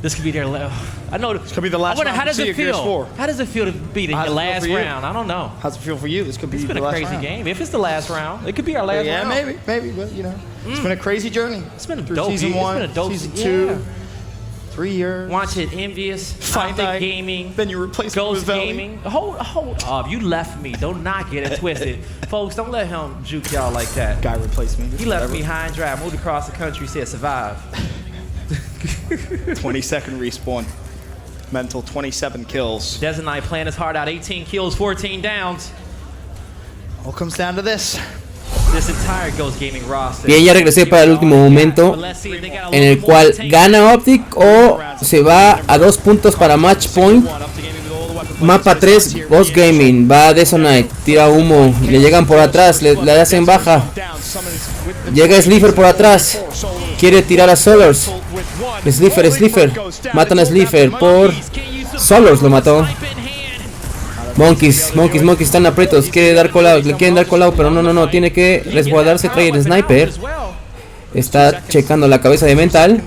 This could be their I know. This could be the last I wonder, round how to does see it of Gears feel? 4. How does it feel to be the How's it feel last for you? round? I don't know. How's it feel for you? This could be It's been the a last crazy round. game. If it's the last round, it could be our last Yeah, round. maybe, but you know, it's been a crazy journey. It's been a Through dope season year. It's 1, been a dope season yeah. 2, 3 years. Watch it, Envious, Fight OPTIC night, Gaming, then you replace Ghost it with Valley. Gaming. Hold up, you left me. Don't not get it twisted. Folks, don't let him juke y'all like that. Guy replaced me. He left me high and dry, moved across the country, said survive. 20-second respawn. Mental 27 kills. Desanite playing his heart out, 18 kills, 14 downs. All comes down to this. This entire Ghost Gaming roster. Bien, ya regresé para el último momento en el cual gana OPTIC o se va a 2 puntos para match point. Mapa 3, Ghost Gaming, va a Desanite, tira humo, le llegan por atrás, le hacen baja. Llega Slifer por atrás, quiere tirar a Solars. Slifer, matan a Slifer por Solars, lo mató. Monkeys están aprietos, quiere dar call out, le quieren dar call out, pero no, tiene que resguardarse, trae el sniper. Está checando la cabeza de Mental.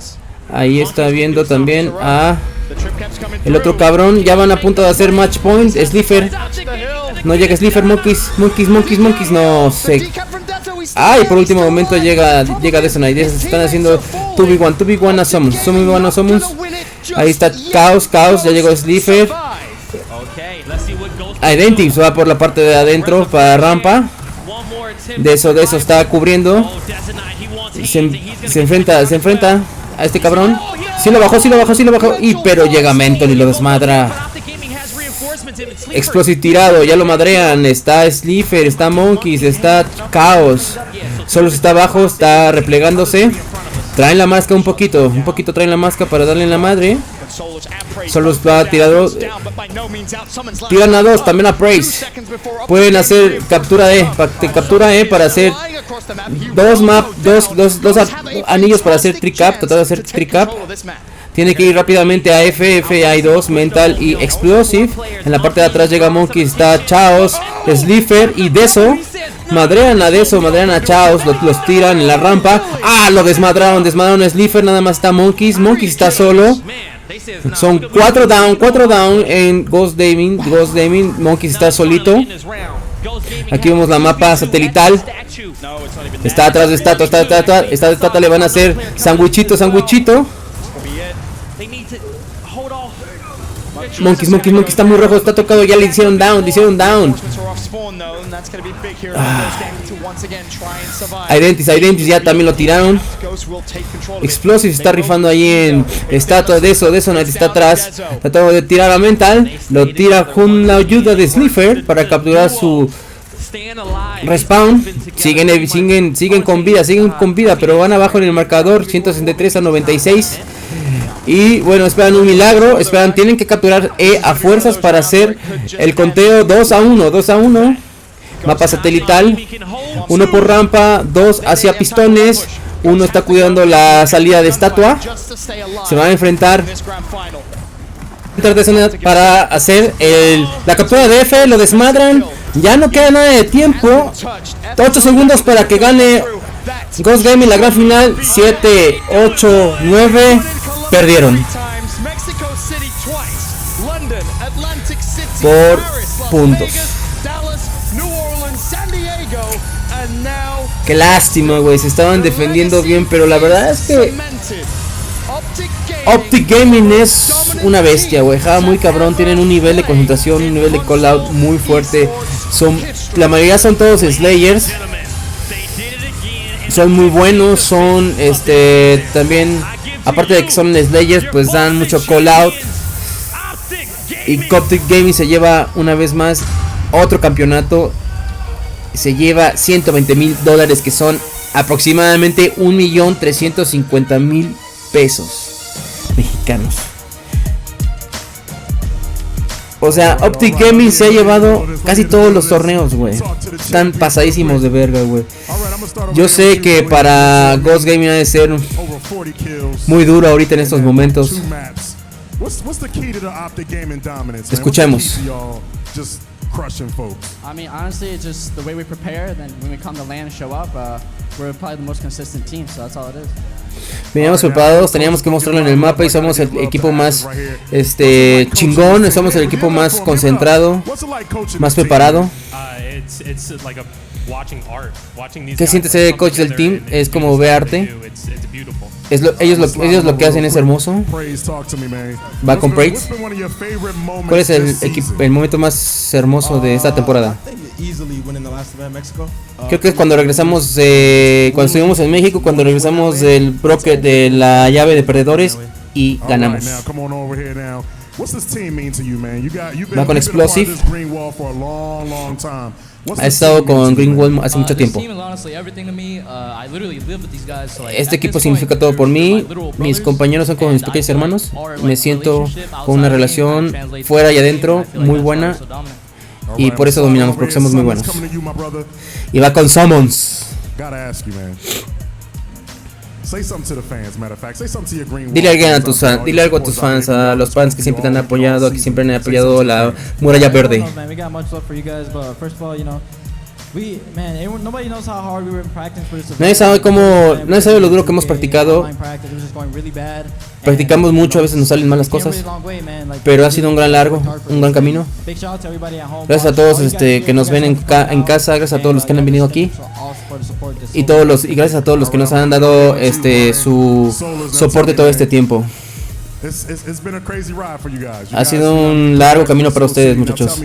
Ahí está viendo también a el otro cabrón. Ya van a punto de hacer match point. Slifer, no llega Slifer. Monkeys, no sé. Ay, por último momento llega Desanite. Están haciendo 2v1 a Summons. Ahí está Chaos, ya llegó Slifer. Identity va por la parte de adentro para rampa. De eso está cubriendo. Se enfrenta a este cabrón. Sí lo bajó. Pero llega Menton y lo desmadra. Explosive tirado, ya lo madrean. Está Slifer, está Monkeys, está Chaos. Solo está abajo, está replegándose. Traen la máscara un poquito traen la máscara para darle en la madre. Solo está tirado. Tiran a dos, también a Praise. Pueden hacer captura para hacer dos anillos para hacer tricap. Tratar de hacer tricap. Tiene que ir rápidamente a F, hay dos, Mental y Explosive. En la parte de atrás llega Monkey, está Chaos, Slifer y Deso. Madrean a Chaos, los tiran en la rampa. Lo desmadraron a Slifer, nada más está Monkeys está solo. Son 4 down en Ghost Gaming. Monkeys está solito. Aquí vemos la mapa satelital. Está atrás de estatua, le van a hacer sandwichito. Monkeys está muy rojo, está tocado, ya le hicieron down. Identity ya también lo tiraron. Explosive está rifando ahí en estatua de eso está atrás, tratando de tirar a Mental, lo tira con la ayuda de Slifer para capturar su respawn. Siguen con vida, pero van abajo en el marcador, 163 a 96. Y bueno, esperan un milagro, tienen que capturar E a fuerzas para hacer el conteo 2 a 1. Mapa satelital, 1 por rampa, 2 hacia pistones, 1 está cuidando la salida de estatua. Se van a enfrentar para hacer la captura de F, lo desmadran. Ya no queda nada de tiempo, 8 segundos para que gane Ghost Gaming la gran final. 7, 8, 9. Perdieron por puntos. Qué lástima, güey. Se estaban defendiendo bien, pero la verdad es que OPTIC Gaming es una bestia, güey. Muy cabrón. Tienen un nivel de concentración, un nivel de call out muy fuerte. La mayoría son todos Slayers. Son muy buenos. Son también, aparte de que son Slayers, pues dan mucho call out. Y OPTIC Gaming se lleva una vez más otro campeonato. Se lleva $120,000, que son aproximadamente 1.350.000 pesos mexicanos. O sea, OPTIC Gaming se ha llevado casi todos los torneos, güey. Están pasadísimos de verga, güey. Yo sé que para Ghost Gaming ha de ser muy duro ahorita en estos momentos. Escuchemos. I mean, honestly, it's just the way we prepare, and then when we come to land and show up, we're probably the most consistent team, so that's all it is. Veníamos preparados, teníamos que mostrarlo en el mapa y somos el equipo más chingón, somos el equipo más concentrado, más preparado. ¿Qué siente ser coach del team? Es como ver arte. Ellos lo que hacen es hermoso. Va con Praise. ¿Cuál es el momento más hermoso de esta temporada? Creo que es cuando regresamos cuando estuvimos en México, cuando regresamos del broker de la llave de perdedores y ganamos. Va con Explosive. Ha estado con Greenwall hace mucho tiempo. Este equipo significa todo por mí. Mis compañeros son como mis pequeños hermanos. Me siento con una relación fuera y adentro muy buena. Y por eso dominamos, porque somos muy buenos. Y va con Summons. Dile algo a tus fans, a los fans que siempre te han apoyado, que siempre han apoyado la muralla verde. Nadie sabe lo duro que hemos practicado. Practicamos mucho, a veces nos salen malas cosas, pero ha sido un gran camino. Gracias a todos que nos ven en casa, gracias a todos los que han venido aquí y gracias a todos los que nos han dado su soporte todo este tiempo. Ha sido un largo camino para ustedes, muchachos.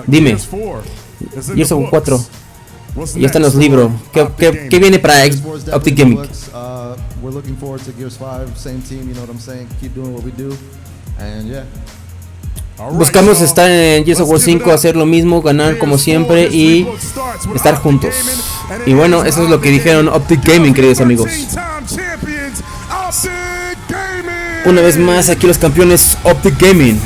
Dime, Gears of War 4. Ya están los libros. ¿Qué viene para OPTIC GAMING? Buscamos estar en Gears of War 5, hacer lo mismo, ganar como siempre y estar juntos. Y bueno, eso es lo que dijeron OPTIC GAMING, queridos amigos. Una vez más, aquí los campeones OPTIC GAMING.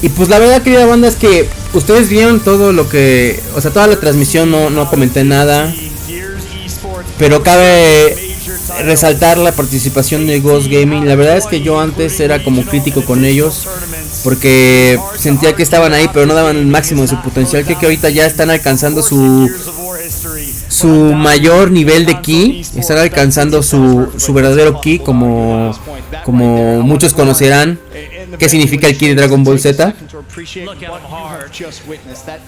Y pues la verdad, querida banda, es que ustedes vieron todo lo que... O sea, toda la transmisión, no comenté nada. Pero cabe resaltar la participación de Ghost Gaming. La verdad es que yo antes era como crítico con ellos, porque sentía que estaban ahí pero no daban el máximo de su potencial. Que ahorita ya están alcanzando su mayor nivel de ki. Están alcanzando su verdadero ki, como muchos conocerán. ¿Qué significa el ki de Dragon Ball Z?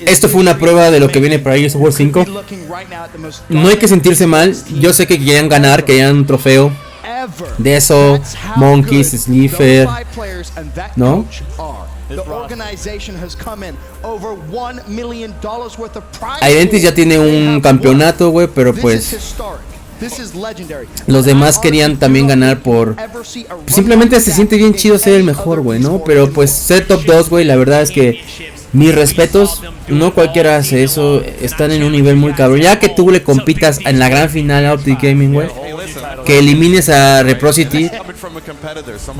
Esto fue una prueba de lo que viene para Gears of War 5. No hay que sentirse mal. Yo sé que querían ganar, querían un trofeo de eso, Monkeys, Sniffer, ¿no? Identity ya tiene un campeonato, güey, pero pues los demás querían también ganar por... Simplemente se siente bien chido ser el mejor, güey, ¿no? Pero pues ser top 2, güey, la verdad es que mis respetos, no cualquiera hace eso, están en un nivel muy cabrón. Ya que tú le compitas en la gran final a OPTIC GAMING, güey, que elimines a Reciprocity,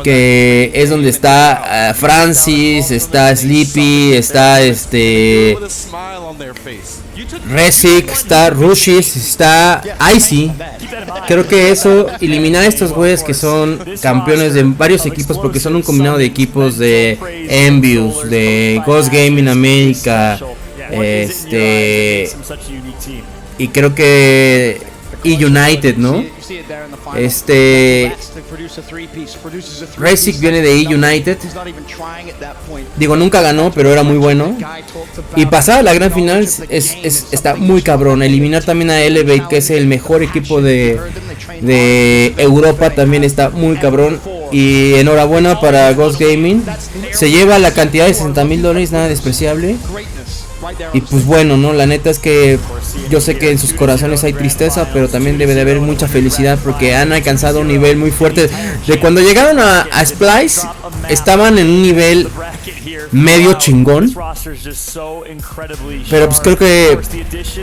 que es donde está Francis, está Sleepy, está Resic, está Rushis, está Icy. Creo que eso, eliminar a estos güeyes que son campeones de varios equipos, porque son un combinado de equipos de Envious, de Ghost Gaming América, y creo que United, ¿no? Resic viene de United. Digo, nunca ganó, pero era muy bueno. Y pasar a la gran final está muy cabrón. Eliminar también a Elevate, que es el mejor equipo de Europa, también está muy cabrón. Y enhorabuena para Ghost Gaming. Se lleva la cantidad de $60,000, nada despreciable. Y pues bueno, ¿no? La neta es que yo sé que en sus corazones hay tristeza, pero también debe de haber mucha felicidad, porque han alcanzado un nivel muy fuerte. De cuando llegaron a Splice, estaban en un nivel medio chingón, pero pues creo que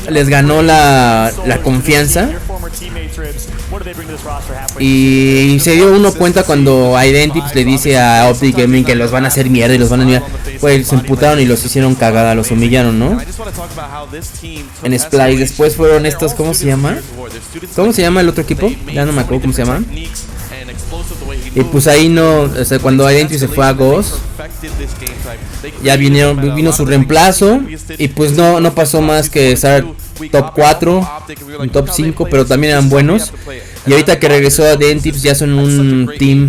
les ganó la confianza. Y se dio uno cuenta cuando Identity pues, le dice a OPTIC Gaming que los van a hacer mierda y los van a mirar. Pues se emputaron y los hicieron cagada, los humillaron, ¿no? En Splice. Después fueron estos, ¿cómo se llama? ¿Cómo se llama el otro equipo? Ya no me acuerdo cómo se llama. Y pues ahí no, o sea, cuando Identity se fue a Ghost, ya vino su reemplazo. Y pues no pasó más que estar top 4, un top 5, pero también eran buenos. Y ahorita que regresó a Identity, pues ya son un team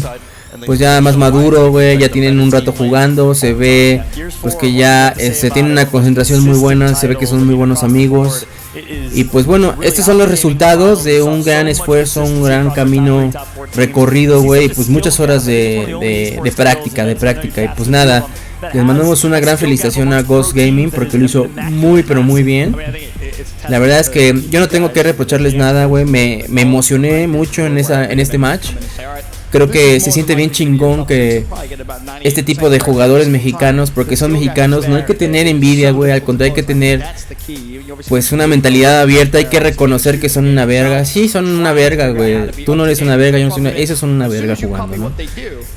pues ya más maduro, güey, ya tienen un rato jugando, se ve pues que ya se tienen una concentración muy buena, se ve que son muy buenos amigos. Y pues bueno, estos son los resultados de un gran esfuerzo, un gran camino recorrido, güey, pues muchas horas de práctica. Y pues nada, les mandamos una gran felicitación a Ghost Gaming porque lo hizo muy pero muy bien. La verdad es que yo no tengo que reprocharles nada, güey, me emocioné mucho en este match. Creo que se siente bien chingón que este tipo de jugadores mexicanos, porque son mexicanos, no hay que tener envidia, güey, al contrario hay que tener pues una mentalidad abierta, hay que reconocer que son una verga. Sí, son una verga, güey. Tú no eres una verga, yo no soy una... Esos son una verga jugando, ¿no?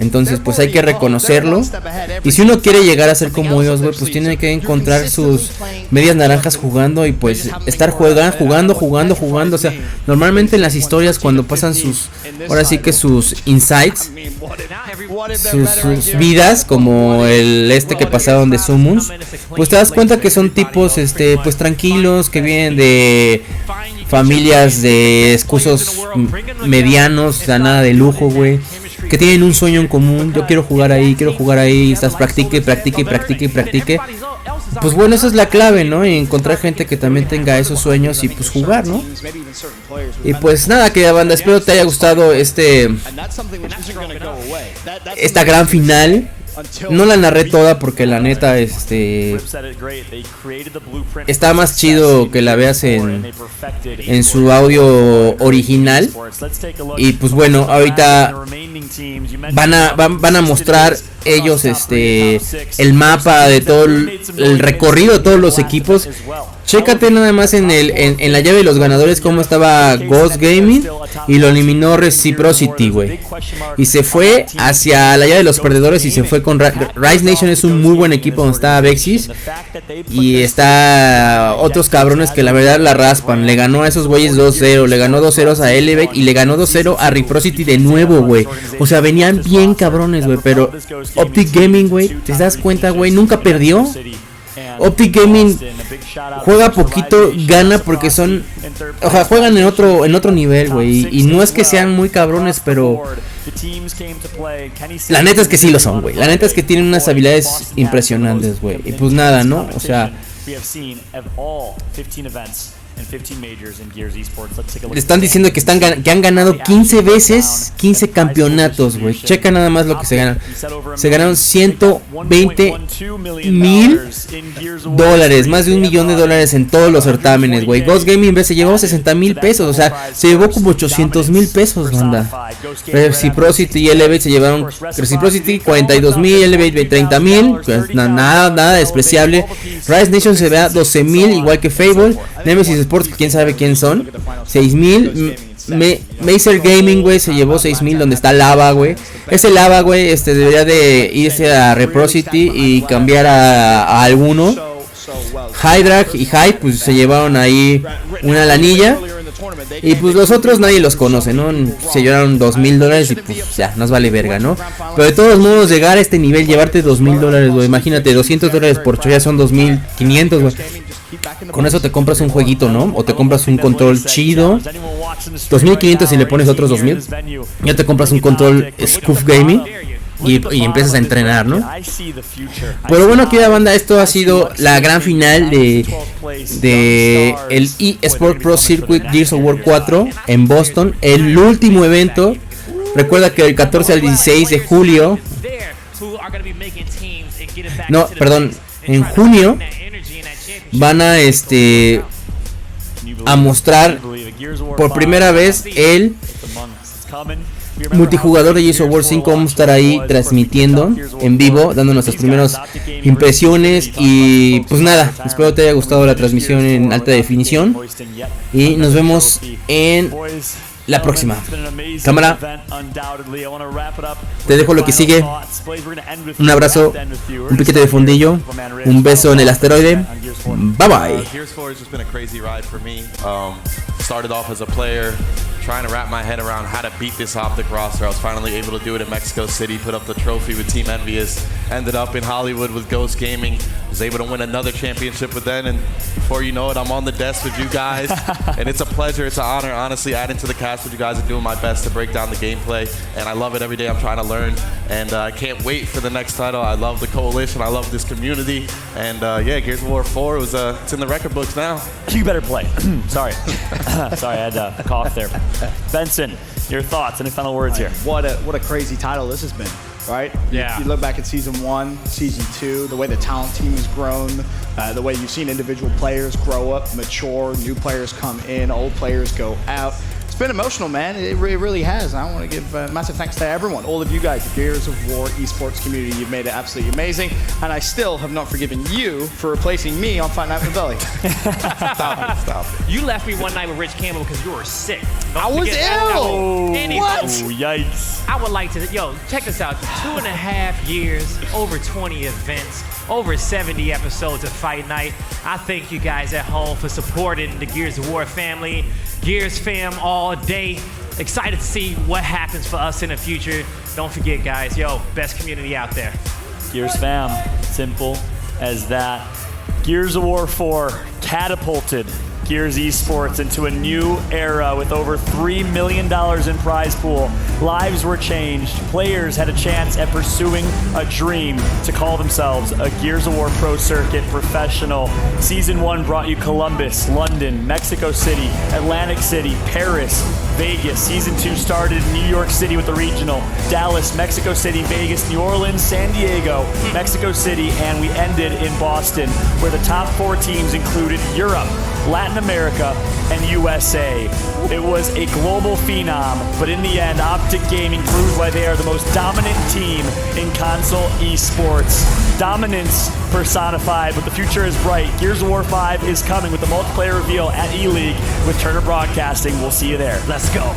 Entonces, pues hay que reconocerlo. Y si uno quiere llegar a ser como ellos, güey, pues tiene que encontrar sus medias naranjas jugando y pues estar jugando. O sea, normalmente en las historias cuando pasan sus, ahora sí que sus insights, sus vidas, como el que pasaron de Summons, pues te das cuenta que son tipos pues tranquilos, que vienen de familias de escusos medianos, o sea, nada de lujo, güey, que tienen un sueño en común. Yo quiero jugar ahí, estás practique. Pues bueno, esa es la clave, ¿no? Y encontrar gente que también tenga esos sueños y pues jugar, ¿no? Y pues nada, querida banda, espero te haya gustado esta gran final. No la narré toda porque la neta está más chido que la veas en su audio original. Y pues bueno, ahorita van a mostrar ellos el mapa de todo el recorrido de todos los equipos. Chécate nada más en la llave de los ganadores cómo estaba Ghost Gaming y lo eliminó Reciprocity, güey. Y se fue hacia la llave de los perdedores y se fue con Rise Nation. Es un muy buen equipo donde está Vexis y está otros cabrones que la verdad la raspan. Le ganó a esos güeyes 2-0, le ganó 2-0 a Elevate y le ganó 2-0 a Reciprocity de nuevo, güey. O sea, venían bien cabrones, güey, pero OPTIC Gaming, güey, ¿te das cuenta, güey? Nunca perdió. OPTIC Gaming juega poquito, gana porque son, o sea, juegan en otro nivel, güey, y no es que sean muy cabrones, pero la neta es que sí lo son, güey. La neta es que tienen unas habilidades impresionantes, güey. Y pues nada, ¿no? O sea, le están diciendo que han ganado 15 veces 15 campeonatos, güey. Checa nada más lo que se ganan. Se ganaron $120,000, más de $1 millón en todos los certámenes, güey. Ghost Gaming se llevó $60,000, o sea, se llevó como $800,000, banda. Reciprocity y Elevate se llevaron, Reciprocity 42,000, Elevate 30,000, pues nada despreciable. Rise Nation se vea 12,000, igual que Fable. Nemesis Sports, quién sabe quién son, 6,000. Mazer Gaming, güey, se llevó 6,000, donde está Lava, güey. Ese Lava, güey, debería de irse a Reciprocity y cambiar a alguno. Hydra y Hype, pues se llevaron ahí una lanilla. Y pues los otros nadie los conoce, ¿no? Se llevaron $2,000 y pues ya, nos vale verga, ¿no? Pero de todos modos, llegar a este nivel, llevarte $2,000, güey. Imagínate, $200 por ya son 2,500, güey. Con eso te compras un jueguito, ¿no? O te compras un control chido. 2,500 y le pones otros 2,000. Ya te compras un control Scoof Gaming. Y empiezas a entrenar, ¿no? Pero bueno, aquí la banda, esto ha sido la gran final de el eSport Pro Circuit Gears of War 4 en Boston, el último evento. Recuerda que el 14 al 16 de julio, no, perdón, en junio van a mostrar por primera vez el multijugador de Gears of War 5. Vamos a estar ahí transmitiendo en vivo, dando nuestras primeras impresiones. Y pues nada, espero te haya gustado la transmisión en alta definición. Y nos vemos en la próxima. Cámara, te dejo lo que sigue. Un abrazo, un piquete de fondillo, un beso en el asteroide. Bye bye. Started off as a player, trying to wrap my head around how to beat this OPTIC roster. I was finally able to do it in Mexico City, put up the trophy with Team Envious, ended up in Hollywood with Ghost Gaming, was able to win another championship with them, and before you know it, I'm on the desk with you guys, and it's a pleasure, it's an honor, honestly, adding to the cast with you guys and doing my best to break down the gameplay, and I love it every day. I'm trying to learn, and I can't wait for the next title. I love the coalition, I love this community, and yeah, Gears of War 4 was it's in the record books now. You better play. Sorry. Sorry, I had a cough there. Benson, your thoughts? Any final words here? What a crazy title this has been, right? Yeah. You look back at season 1, season 2, the way the talent team has grown, the way you've seen individual players grow up, mature, new players come in, old players go out. It's been emotional, man. It really has. I want to give massive thanks to everyone, all of you guys, the Gears of War esports community. You've made it absolutely amazing, and I still have not forgiven you for replacing me on Fight Night with Belly. Stop it. You left me one night with Rich Campbell because you were sick. I was ill. What? Oh, yikes. I would like to, check this out. 2.5 years, over 20 events, over 70 episodes of Fight Night. I thank you guys at home for supporting the Gears of War family. Gears fam all day. excited to see what happens for us in the future. Don't forget, guys, yo, best community out there. Gears fam, simple as that. Gears of War 4 catapulted Gears Esports into a new era with over $3 million in prize pool. Lives were changed. Players had a chance at pursuing a dream to call themselves a Gears of War Pro Circuit professional. Season 1 brought you Columbus, London, Mexico City, Atlantic City, Paris, Vegas. Season 2 started in New York City with the regional, Dallas, Mexico City, Vegas, New Orleans, San Diego, Mexico City, and we ended in Boston, where the top 4 teams included Europe, Latin America, and USA. It was a global phenom, but in the end, OPTIC Gaming proved why they are the most dominant team in console esports. Dominance personified, but the future is bright. Gears of War 5 is coming with the multiplayer reveal at E-League with Turner Broadcasting. We'll see you there. Let's go.